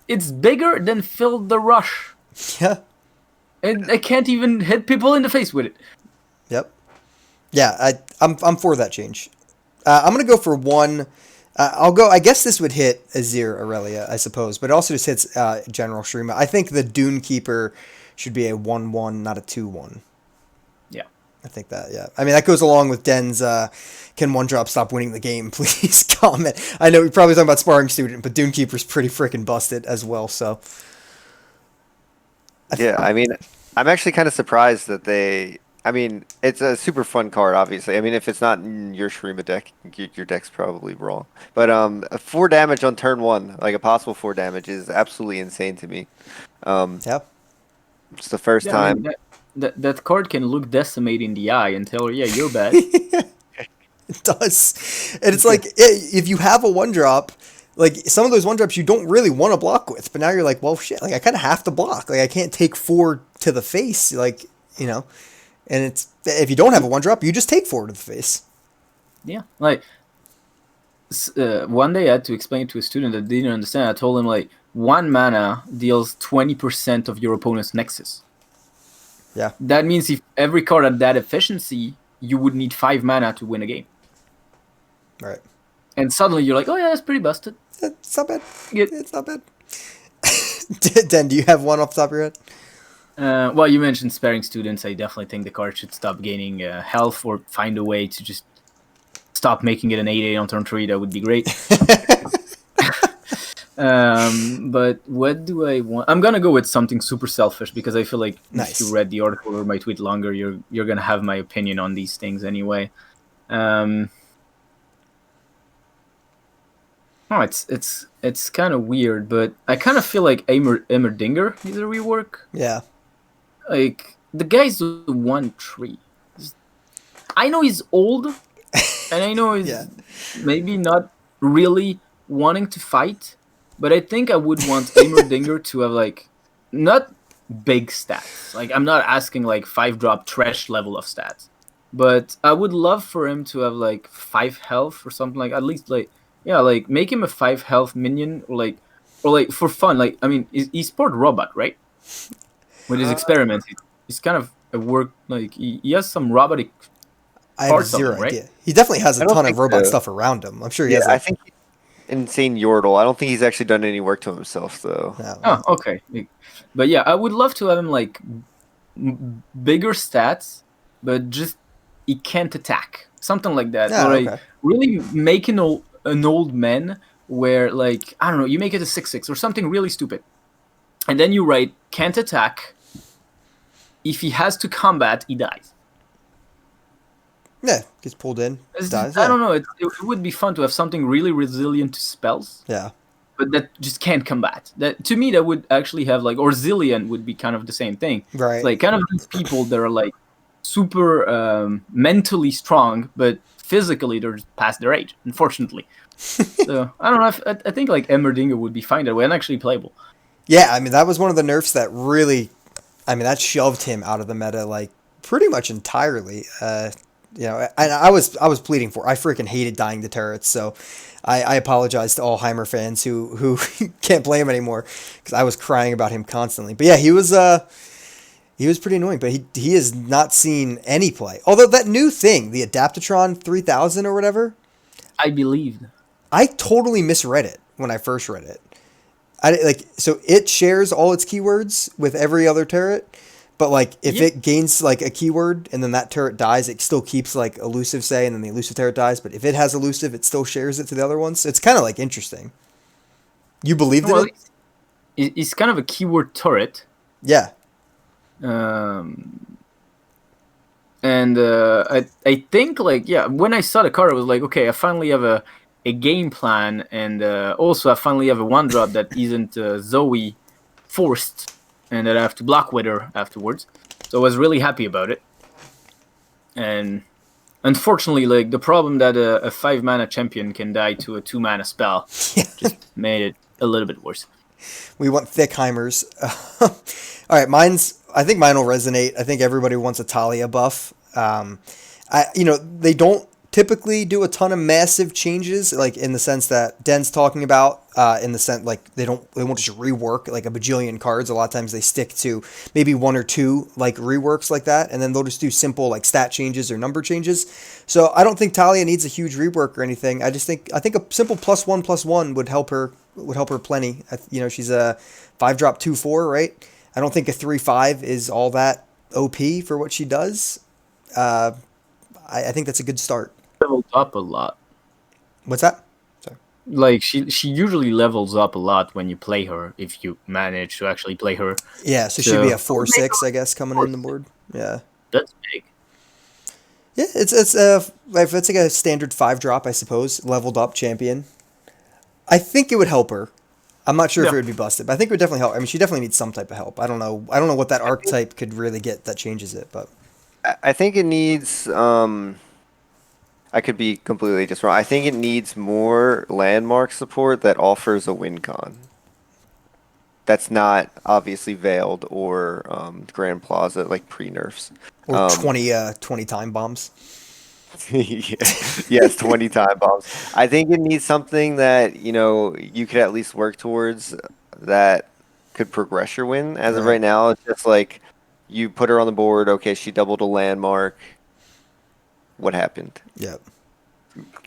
it's bigger than Phil the Rush. Yeah. And I can't even hit people in the face with it. Yep. Yeah, I'm for that change. I'm gonna go for one. I'll go. I guess this would hit Azir Aurelia, I suppose, but it also just hits General Shrima. I think the Dune Keeper should be a 1/1, not a 2/1. Yeah. I think that. Yeah. I mean, that goes along with Den's. Can one drop stop winning the game, please? Comment. I know you're probably talking about Sparring Student, but Dune Keeper's pretty freaking busted as well. So. Yeah, I mean, I'm actually kind of surprised that they. I mean, it's a super fun card, obviously. I mean, if it's not in your Shurima deck, your deck's probably wrong. But 4 damage on turn 1, like a possible 4 damage, is absolutely insane to me. Yeah. It's the first Yeah, I time. mean, that card can look decimate in the eye and tell her, yeah, you're bad. It does. And it's like, if you have a 1-drop, like, some of those 1-drops you don't really want to block with, but now you're like, well, shit, like, I kind of have to block. Like, I can't take 4 to the face, like, you know. And it's, if you don't have a 1-drop, you just take 4 to the face. Yeah, like, one day I had to explain to a student that didn't understand. I told him, like, 1 mana deals 20% of your opponent's nexus. Yeah. That means if every card had that efficiency, you would need 5 mana to win a game. Right. And suddenly you're like, oh yeah, that's pretty busted. It's not bad. Good. It's not bad. Den, do you have one off the top of your head? Well, you mentioned sparing students. I definitely think the card should stop gaining health or find a way to just stop making it an 8/8 on turn 3. That would be great. But what do I want? I'm gonna go with something super selfish because I feel like Nice. if you read the article or my tweet longer, you're gonna have my opinion on these things anyway. Oh, it's kind of weird, but I kind of feel like Emmerdinger needs a rework. Yeah. Like, the guy's the 1/3. I know he's old, and I know he's Yeah. maybe not really wanting to fight, but I think I would want Emmerdinger to have, like, not big stats. Like, I'm not asking, like, 5-drop trash level of stats, but I would love for him to have, like, 5 health or something, like, at least, like, yeah, like, make him a 5 health minion, or like for fun. Like, I mean, he's part robot, right? With his experiments, he's kind of a work, like, he has some robotic I have parts of zero him, right? idea. He definitely has a I don't ton of think robot so. stuff around him. I'm sure he Yeah, has. I Like, think insane Yordle. I don't think he's actually done any work to himself, though. no. Oh, okay. But yeah, I would love to have him, like, bigger stats, but just he can't attack. Something like that. Yeah, Or, like, okay. really make an old man where, like, I don't know, you make it a 6/6 or something really stupid. And then you write, can't attack. If he has to combat, he dies. Yeah, gets pulled in, dies. I don't know. It would be fun to have something really resilient to spells, Yeah. but that just can't combat. That, to me, that would actually have, like, or Zillion would be kind of the same thing. Right. It's like kind of these people that are, like, super mentally strong, but physically they're just past their age, unfortunately. So I don't know. I think, like, Emmerdinger would be fine that way and actually playable. Yeah, I mean, that was one of the nerfs that really, I mean, that shoved him out of the meta, like, pretty much entirely. You know, and I was pleading for. I freaking hated dying to turrets, so I apologize to all Heimer fans who can't play him anymore because I was crying about him constantly. But yeah, he was pretty annoying. But he has not seen any play. Although that new thing, the Adaptatron 3000 or whatever, I believed. I totally misread it when I first read it. So it shares all its keywords with every other turret, but, like, if it gains, like, a keyword and then that turret dies, it still keeps, like, elusive, say, and then the elusive turret dies. But if it has elusive, it still shares it to the other ones. It's kind of, like, interesting. You believed in it? It's kind of a keyword turret. Yeah. And I think, like, yeah, when I saw the card, I was like, okay, I finally have a game plan, and also I finally have a 1-drop that isn't Zoe forced, and that I have to block with her afterwards. So I was really happy about it. And unfortunately, like, the problem that a 5-mana champion can die to a 2-mana spell just made it a little bit worse. We want Thickheimers. All right, I think mine will resonate. I think everybody wants a Talia buff. They don't typically do a ton of massive changes, like in the sense that Den's talking about. In the sense like they won't just rework like a bajillion cards. A lot of times they stick to maybe one or two like reworks like that, and then they'll just do simple like stat changes or number changes. So I don't think Talia needs a huge rework or anything. I think a simple +1/+1 would help her plenty. She's a 5-drop 2/4, right? I don't think a 3/5 is all that OP for what she does. I think that's a good start. Leveled up a lot. What's that? Sorry. Like she usually levels up a lot when you play her, if you manage to actually play her. Yeah, so she'd be a 4/6, I guess, coming in the board. Yeah. That's big. Yeah, it's like a standard 5-drop, I suppose, leveled up champion. I think it would help her. I'm not sure if it would be busted, but I think it would definitely help. I mean, she definitely needs some type of help. I don't know what that archetype could really get that changes it, but I think it needs. I could be completely just wrong. I think it needs more landmark support that offers a win con. That's not obviously veiled or Grand Plaza like pre-nerfs. or 20 time bombs. Yes, 20 time bombs. I think it needs something that, you could at least work towards that could progress your win. As of Right. right now, it's just like you put her on the board, okay, she doubled a landmark. What happened? Yep.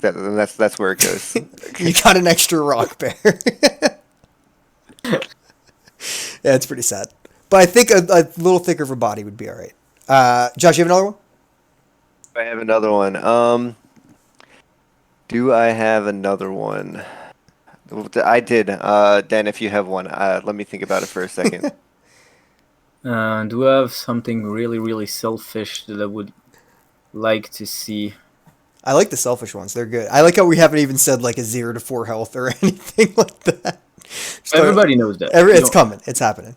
That's where it goes. You got an extra rock bear. Yeah, it's pretty sad. But I think a little thicker of a body would be all right. Josh, you have another one? I have another one. Do I have another one? I did. Dan, if you have one, let me think about it for a second. Do I have something really, really selfish that I would like to see? I like the selfish ones. They're good. I like how we haven't even said like a 0 to 4 health or anything like that. Everybody knows that. It's coming. It's happening.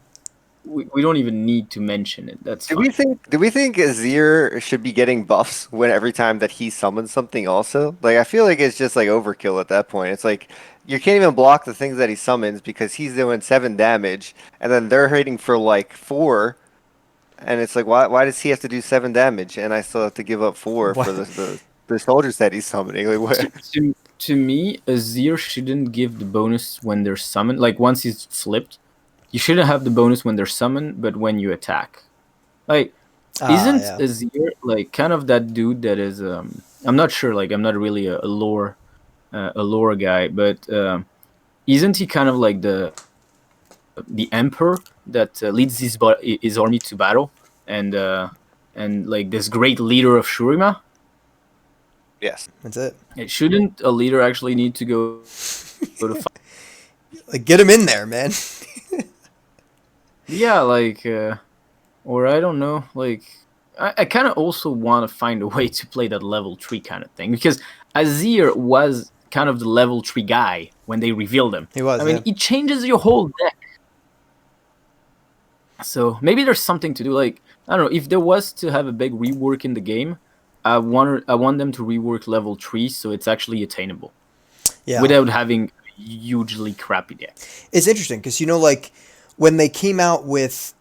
We don't even need to mention it. That's Do fine. we think Azir should be getting buffs when every time that he summons something also? Like I feel like it's just like overkill at that point. It's like you can't even block the things that he summons because he's doing 7 damage and then they're hitting for like 4, and it's like why does he have to do 7 damage and I still have to give up 4 What? for the soldiers that he's summoning? Like what? To me, Azir shouldn't give the bonus when they're summoned. Like once he's flipped, you shouldn't have the bonus when they're summoned, but when you attack. Like, isn't Yeah. Azir like kind of that dude that is? I'm not sure. Like, I'm not really a lore guy, but isn't he kind of like the emperor that leads his army to battle, and like this great leader of Shurima? Yes. That's it. Shouldn't a leader actually need to go to fight? Like, get him in there, man. Yeah, like, or I don't know, like, I kind of also want to find a way to play that level 3 kind of thing, because Azir was kind of the level 3 guy when they revealed him. He was. I mean, Yeah. it changes your whole deck. So maybe there's something to do. Like, I don't know, if there was to have a big rework in the game, I want them to rework level 3 so it's actually attainable. Yeah. Without having a hugely crappy deck. It's interesting because like when they came out with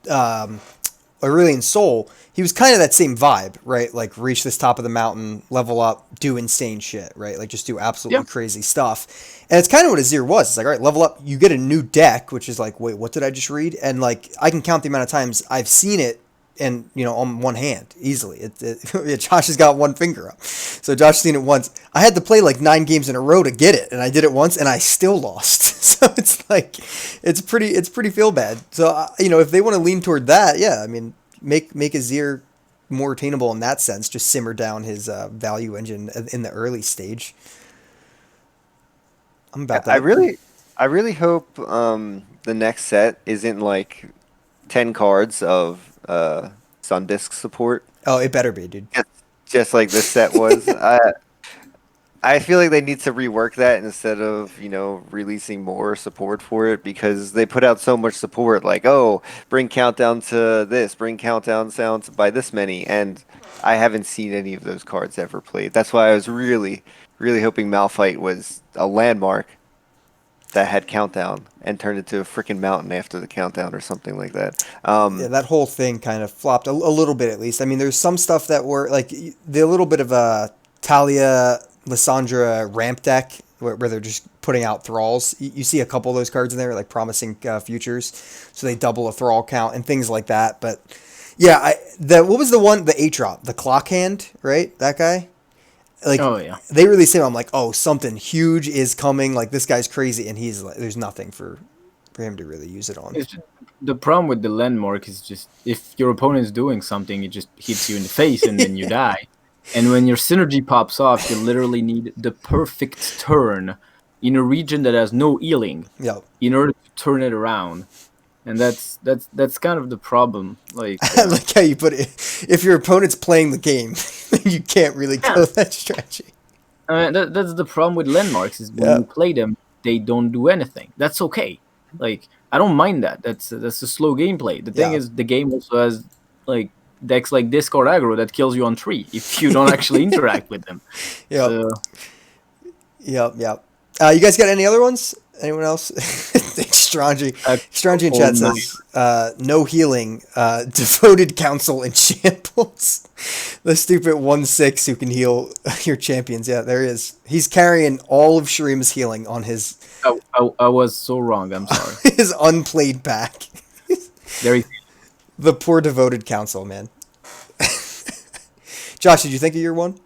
Aurelion Sol, he was kind of that same vibe, right? Like reach this top of the mountain, level up, do insane shit, right? Like just do absolutely crazy stuff. And it's kind of what Azir was. It's like, all right, level up, you get a new deck, which is like, wait, what did I just read? And like I can count the amount of times I've seen it, and on one hand easily. Josh has got one finger up, so Josh's seen it once. I had to play like 9 games in a row to get it, and I did it once, and I still lost. So it's like it's pretty feel bad. So if they want to lean toward that, yeah, I mean, make Azir more attainable in that sense. Just simmer down his value engine in the early stage. I'm about that. I really hope the next set isn't like 10 cards of Sun Disk support. Oh, it better be, dude. Just like this set was. I feel like they need to rework that instead of, releasing more support for it, because they put out so much support like, oh, bring countdown to this, bring countdown sounds by this many, and I haven't seen any of those cards ever played. That's why I was really, really hoping Malphite was a landmark. that had countdown and turned into a freaking mountain after the countdown or something like that. Yeah, that whole thing kind of flopped a little bit at least. I mean, there's some stuff that were like the little bit of a Talia Lysandra ramp deck where they're just putting out thralls. You see a couple of those cards in there, like promising futures, so they double a thrall count and things like that. But yeah, what was the one, the 8-drop, the clock hand, right? That guy. Like, Oh yeah. they released him. I'm like, oh, something huge is coming. Like, this guy's crazy, and he's like, there's nothing for him to really use it on. It's just, the problem with the landmark is just if your opponent is doing something, it just hits you in the face and then you die. And when your synergy pops off, you literally need the perfect turn in a region that has no healing Yep. in order to turn it around. And that's kind of the problem. Like, I like how you put it. If your opponent's playing the game, you can't really go that strategy. that's the problem with landmarks is when you play them, they don't do anything. That's okay. Like, I don't mind that. That's a slow gameplay. The thing is, the game also has like decks like Discord aggro that kills you on 3 if you don't actually interact with them. Yep. So, Yep. You guys got any other ones? Anyone else? Strange in chat says, no healing, devoted council in shambles. The stupid 1/6 who can heal your champions. Yeah, there is. He's carrying all of Shurima's healing on his I was so wrong. I'm sorry. his unplayed pack. Very. The poor devoted council, man. Josh, did you think of your one?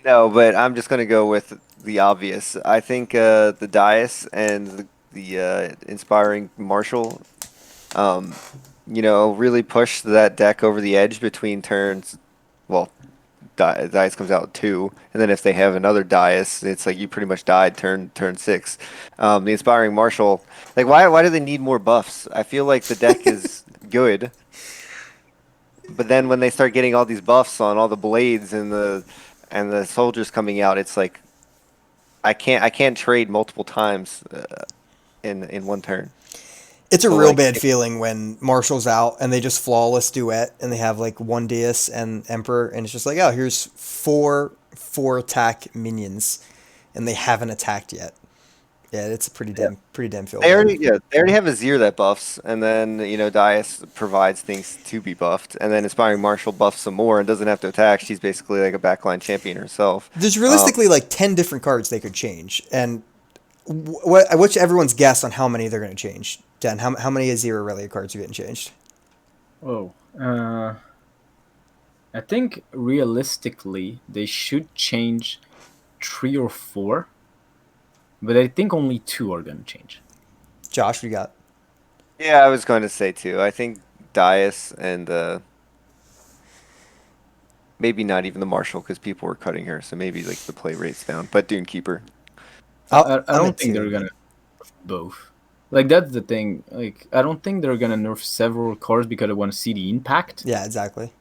No, but I'm just gonna go with the obvious. I think the Dias and the inspiring Marshall, really push that deck over the edge between turns. Well, Dias comes out 2, and then if they have another Dias, it's like you pretty much died turn 6. The inspiring Marshall, like why do they need more buffs? I feel like the deck is good, but then when they start getting all these buffs on all the blades and the soldiers coming out, it's like I can't trade multiple times in one turn. It's a So, real like, bad feeling when Marshall's out and they just flawless duet and they have like one Deus and Emperor and it's just like, oh, here's four attack minions and they haven't attacked yet. Yeah, it's a pretty damn feel. They already have Azir that buffs, and then Dias provides things to be buffed, and then Inspiring Marshall buffs some more and doesn't have to attack. She's basically like a backline champion herself. There's realistically like 10 different cards they could change, and what's everyone's guess on how many they're going to change? Dan, how many Azir Aurelia cards are getting changed? Oh, I think realistically they should change 3 or 4, but I think only 2 are gonna change. Josh, what you got? Yeah, I was going to say too. I think Dias and maybe not even the Marshall because people were cutting her, so maybe like the play rate's down. But Dune Keeper. I don't think they're gonna nerf both. Like that's the thing. Like I don't think they're gonna nerf several cards because they want to see the impact. Yeah, exactly.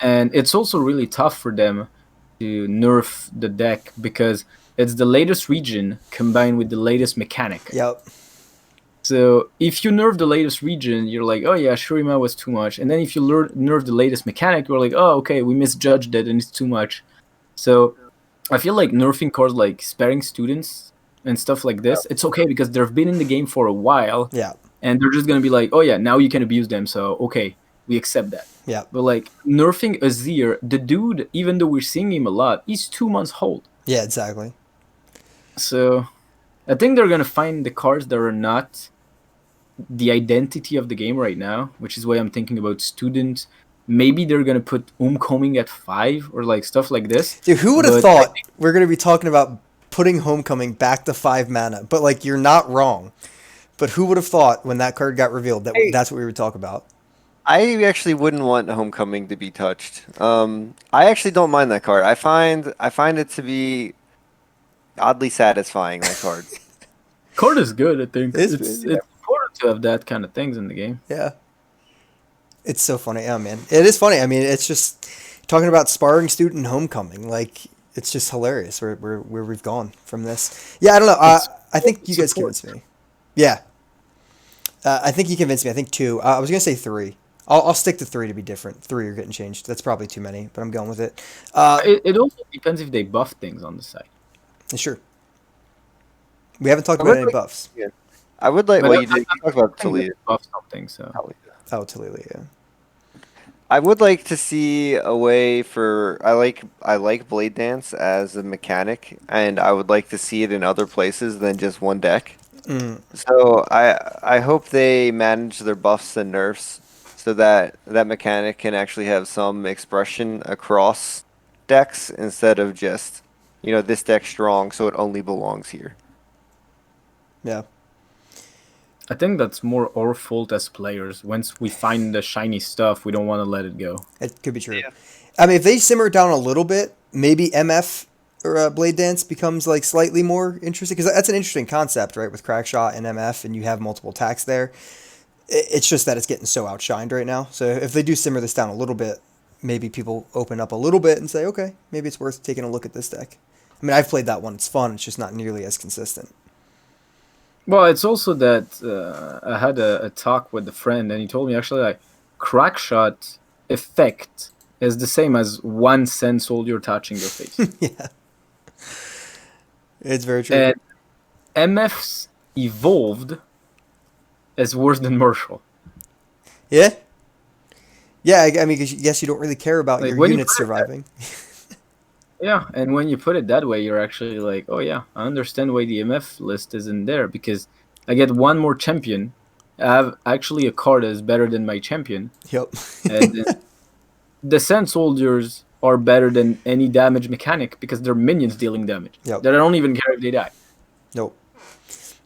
And it's also really tough for them to nerf the deck because it's the latest region combined with the latest mechanic. Yep. So if you nerf the latest region, you're like, oh yeah, Shurima was too much. And then if you nerf the latest mechanic, you're like, oh okay, we misjudged it and it's too much. So I feel like nerfing cards like sparing students and stuff like this, it's okay because they've been in the game for a while. Yeah. And they're just gonna be like, oh yeah, now you can abuse them, so okay, we accept that. Yeah. But like nerfing Azir, the dude, even though we're seeing him a lot, he's 2 months old. Yeah, exactly. So I think they're gonna find the cards that are not the identity of the game right now, which is why I'm thinking about students. Maybe they're gonna put Homecoming at 5 or like stuff like this. Dude, who would have thought we're gonna be talking about putting Homecoming back to 5 mana? But like, you're not wrong. But who would have thought when that card got revealed that that's what we would talk about? I actually wouldn't want Homecoming to be touched. I actually don't mind that card. I find it to be oddly satisfying, that card. Card is good, I think. It's important to have that kind of things in the game. Yeah. It's so funny. Oh, man. It is funny. I mean, it's just talking about sparring student Homecoming. Like, it's just hilarious where we've gone from this. Yeah, I don't know. I think you guys convinced me. Yeah. I think you convinced me. I think 2. I was going to say 3. I'll stick to 3 to be different. 3 are getting changed. That's probably too many, but I'm going with it. It also depends if they buff things on the side. Sure. We haven't talked I about would any like, buffs. yeah, I would like. But Well, you did. You talked about I think they Talia. buff something. So Oh, Tallulah, yeah. I would like to see a way for I like Blade Dance as a mechanic, and I would like to see it in other places than just one deck. Mm, So I hope they manage their buffs and nerfs so that that mechanic can actually have some expression across decks instead of just, this deck's strong, so it only belongs here. yeah, I think that's more our fault as players. Once we find the shiny stuff, we don't want to let it go. it could be true. Yeah. I mean, if they simmer it down a little bit, maybe MF or Blade Dance becomes like slightly more interesting because that's an interesting concept, right? With Crackshot and MF, and you have multiple attacks there. It's just that it's getting so outshined right now. So if they do simmer this down a little bit, maybe people open up a little bit and say, okay, maybe it's worth taking a look at this deck. I mean, I've played that one. It's fun. It's just not nearly as consistent. Well, it's also that I had a talk with a friend, and he told me actually like Crackshot effect is the same as 1 cent soldier touching their face, Yeah, it's very true. and MF's evolved is worse than Marshall. Yeah, yeah. I mean, because yes, you don't really care about Like your when you units put it that, surviving. yeah, and when you put it that way, you're actually like, oh yeah, I understand why the MF list isn't there because I get one more champion. I have actually a card that is better than my champion, Yep. and the Sand Soldiers are better than any damage mechanic because they're minions dealing damage. Yep. That I don't even care if they die. Nope.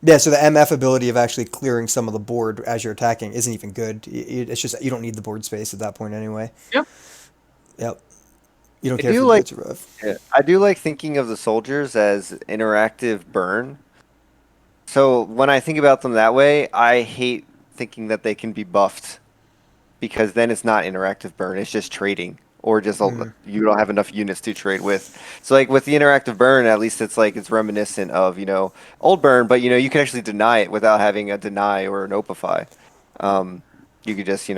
Yeah, so the MF ability of actually clearing some of the board as you're attacking isn't even good. It's just you don't need the board space at that point anyway. Yep. Yep. You don't I care if do you like get survive. Yeah, I do like thinking of the soldiers as interactive burn. So when I think about them that way, I hate thinking that they can be buffed because then it's not interactive burn, it's just trading or just you don't have enough units to trade with. So like with the interactive burn, at least it's like it's reminiscent of, old burn, but you can actually deny it without having a deny or an opify. You could just,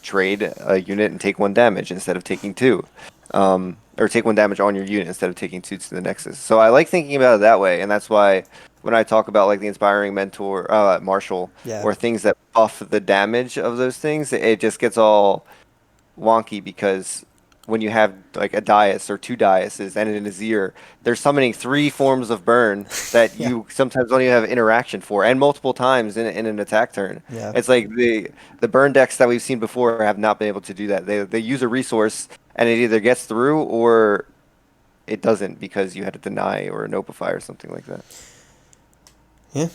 trade a unit and take 1 damage instead of taking 2. Or take 1 damage on your unit instead of taking 2 to the Nexus. So I like thinking about it that way, and that's why when I talk about like the inspiring mentor, Marshall, Yeah. or things that buff the damage of those things, it just gets all wonky because when you have like a Dias or 2 Diases and an Azir, they're summoning 3 forms of burn that Yeah. you sometimes don't even have interaction for, and multiple times in an attack turn. Yeah. It's like the burn decks that we've seen before have not been able to do that. They use a resource and it either gets through or it doesn't because you had a deny or an opify or something like that. Yeah.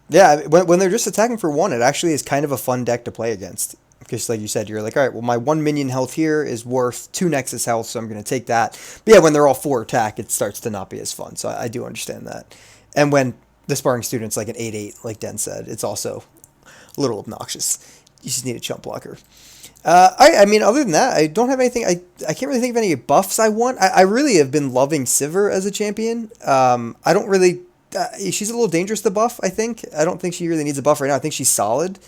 Yeah, when they're just attacking for 1, it actually is kind of a fun deck to play against. Because like you said, you're like, all right, well, my 1 minion health here is worth 2 Nexus health, so I'm going to take that. But yeah, when they're all 4 attack, it starts to not be as fun. So I do understand that. And when the sparring student's like an 8/8, like Den said, it's also a little obnoxious. You just need a chump blocker. I mean, other than that, I don't have anything. I can't really think of any buffs I want. I really have been loving Sivir as a champion. I don't really. She's a little dangerous to buff, I think. I don't think she really needs a buff right now. I think she's solid.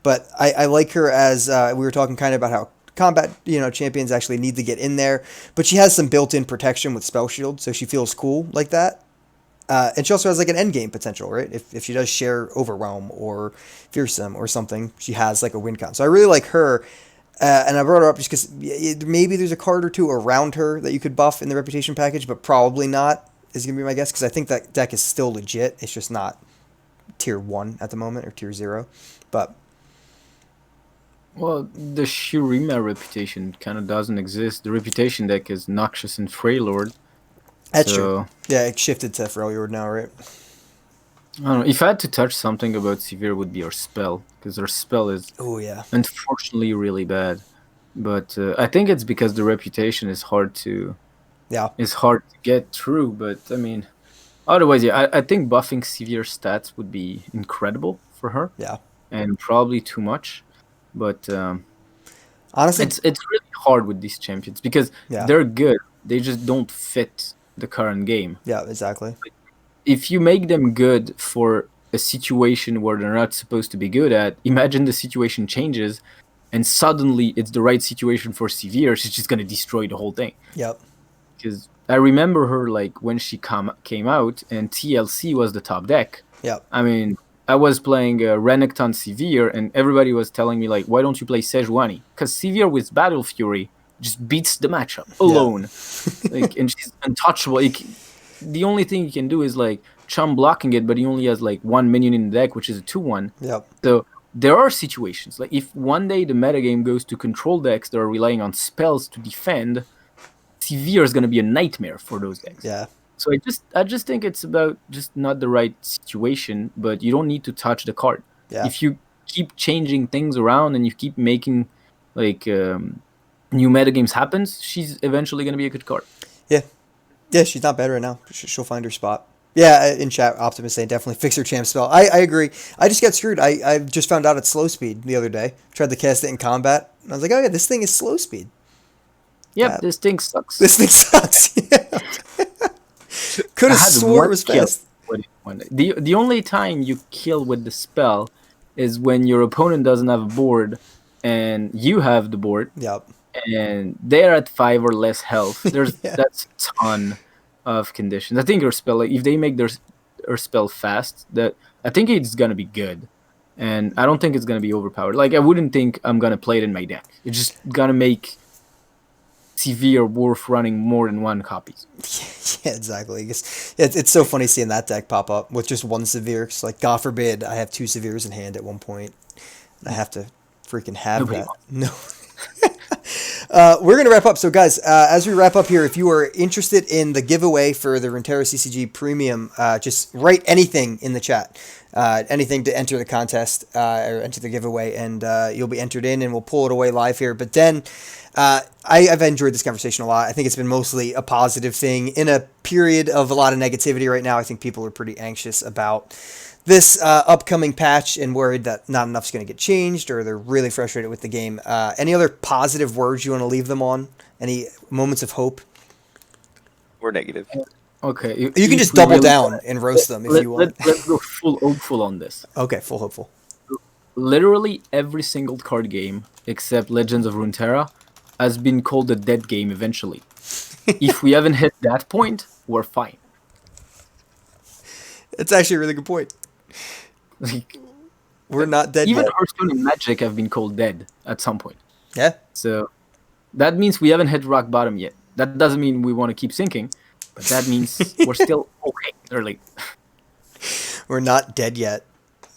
But I like her as we were talking kind of about how combat champions actually need to get in there. But she has some built-in protection with Spell Shield, so she feels cool like that. And she also has like an endgame potential, right? If she does share Overwhelm or Fearsome or something, she has like a win con. So I really like her. And I brought her up just because maybe there's a card or two around her that you could buff in the reputation package, but probably not is going to be my guess because I think that deck is still legit. It's just not tier 1 at the moment or tier 0. But Well, the Shurima reputation kind of doesn't exist. The reputation deck is Noxious and Freylord. that's So, true. Yeah, it shifted to Freljord now, right? I don't know. If I had to touch something about Severe, it would be our spell because our spell is Oh, yeah. unfortunately really bad. But I think it's because the reputation is hard to Yeah. get through. But I mean, otherwise, yeah, I think buffing Severe stats would be incredible for her Yeah. and probably too much. But Honestly, it's really hard with these champions because yeah. they're good. They just don't fit the current game. Yeah, exactly. If you make them good for a situation where they're not supposed to be good at, imagine the situation changes and suddenly it's the right situation for Severe. She's just going to destroy the whole thing. Yep. Because I remember her like when she came out and TLC was the top deck. Yep. I mean, I was playing Renekton Severe, and everybody was telling me like, "Why don't you play Sejuani?" Because Severe with Battle Fury just beats the matchup Yeah. alone. Like, and she's untouchable. The only thing you can do is like Chum blocking it, but he only has like one minion in the deck, which is a 2/1. Yep. So there are situations like if one day the metagame goes to control decks that are relying on spells to defend, Severe is going to be a nightmare for those decks. Yeah. So I just think it's about just not the right situation, but you don't need to touch the card. Yeah. If you keep changing things around and you keep making like new metagames happen, she's eventually going to be a good card. Yeah. Yeah, she's not bad right now. She'll find her spot. Yeah, in chat, Optimus saying definitely fix her champ spell. I agree. I just got screwed. I just found out it's slow speed the other day. Tried to cast it in combat. And I was like, oh yeah, this thing is slow speed. Yep, this thing sucks. This thing sucks. Could have swore it was fast. The only time you kill with the spell is when your opponent doesn't have a board and you have the board. Yep. And they're at 5 or less health. There's Yeah. That's a ton of conditions. I think your spell, like, if they make their spell fast, that I think it's gonna be good, and I don't think it's gonna be overpowered. Like I wouldn't think I'm gonna play it in my deck. It's just gonna make Severe worth running more than one copies. Yeah, exactly. It's so funny seeing that deck pop up with just one Severe. It's like, God forbid, I have 2 Severes in hand at one point, and I have to freaking have Nobody that. wants. No. We're going to wrap up. So, guys, as we wrap up here, if you are interested in the giveaway for the Runeterra CCG Premium, just write anything in the chat. Anything to enter the contest or enter the giveaway, and you'll be entered in, and we'll pull it away live here. But then I've enjoyed this conversation a lot. I think it's been mostly a positive thing in a period of a lot of negativity right now. I think people are pretty anxious about this upcoming patch and worried that not enough's going to get changed, or they're really frustrated with the game. Any other positive words you want to leave them on? Any moments of hope? We're negative. Okay, You can just double down and roast them if you want. Let's go full hopeful on this. Okay, full hopeful. Literally every single card game except Legends of Runeterra has been called a dead game eventually. If we haven't hit that point, we're fine. It's actually a really good point. Like, We're not dead even yet. Hearthstone and Magic have been called dead at some point. Yeah. So that means we haven't hit rock bottom yet. That doesn't mean we want to keep sinking, but that means we're still okay early. We're not dead yet.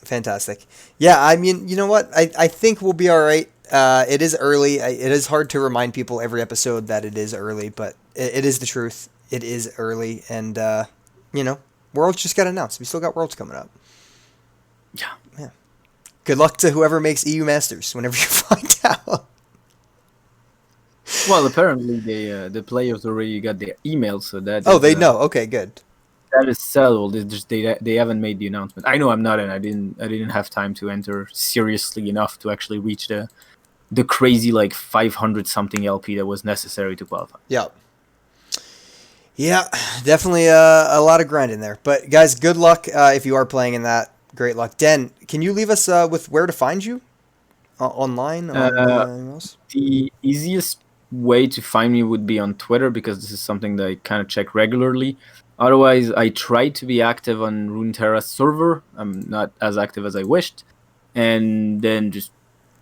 Fantastic. Yeah, I mean, you know what? I think we'll be all right. It is early. It is hard to remind people every episode that it is early, but it is the truth. It is early, and, you know, Worlds just got announced. We still got Worlds coming up. Yeah. Yeah. Good luck to whoever makes EU Masters whenever you find out. Well, apparently the players already got their emails, so that. Oh, is, they know. Okay, good. That is settled. It's just they haven't made the announcement. I know I'm not in. I didn't have time to enter seriously enough to actually reach the crazy like 500 something LP that was necessary to qualify. Yeah. Yeah, definitely a lot of grind in there. But guys, good luck if you are playing in that. Great luck. Den, can you leave us with where to find you online? Anything else? The easiest way to find me would be on Twitter, because this is something that I kind of check regularly. Otherwise, I try to be active on Runeterra server. I'm not as active as I wished. And then just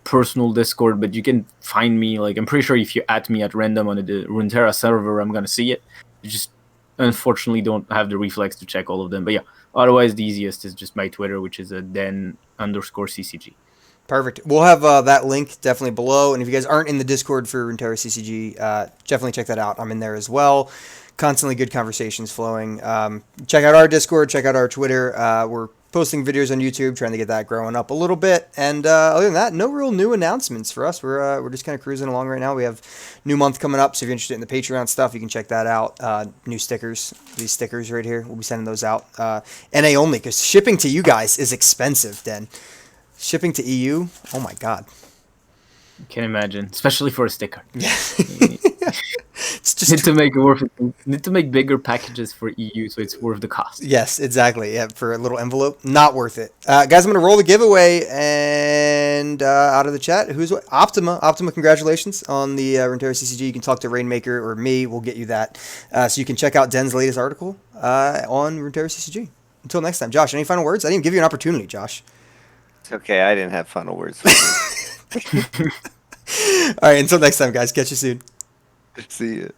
personal Discord, but you can find me, like, I'm pretty sure if you at me at random on the Runeterra server, I'm going to see it. I just unfortunately don't have the reflex to check all of them. But yeah, otherwise the easiest is just my Twitter, which is den_CCG. Perfect. We'll have that link definitely below. And if you guys aren't in the Discord for Runeterra CCG, definitely check that out. I'm in there as well. Constantly good conversations flowing. Check out our Discord. Check out our Twitter. We're posting videos on YouTube, trying to get that growing up a little bit. And other than that, no real new announcements for us. We're just kind of cruising along right now. We have new month coming up, so if you're interested in the Patreon stuff, you can check that out. New stickers. These stickers right here, we'll be sending those out. NA only, because shipping to you guys is expensive, Den. Shipping to EU? Oh my god. Can't imagine, especially for a sticker. Yeah. It's just Need to make bigger packages for EU, so it's worth the cost. Yes, exactly. Yeah, for a little envelope, not worth it. Guys, I'm gonna roll the giveaway, and out of the chat, who's what? Optima. Optima, congratulations on the Runeterra CCG. You can talk to Rainmaker or me. We'll get you that, so you can check out Den's latest article on Runeterra CCG. Until next time, Josh. Any final words? I didn't even give you an opportunity, Josh. It's okay. I didn't have final words. All right. Until next time, guys. Catch you soon. See you.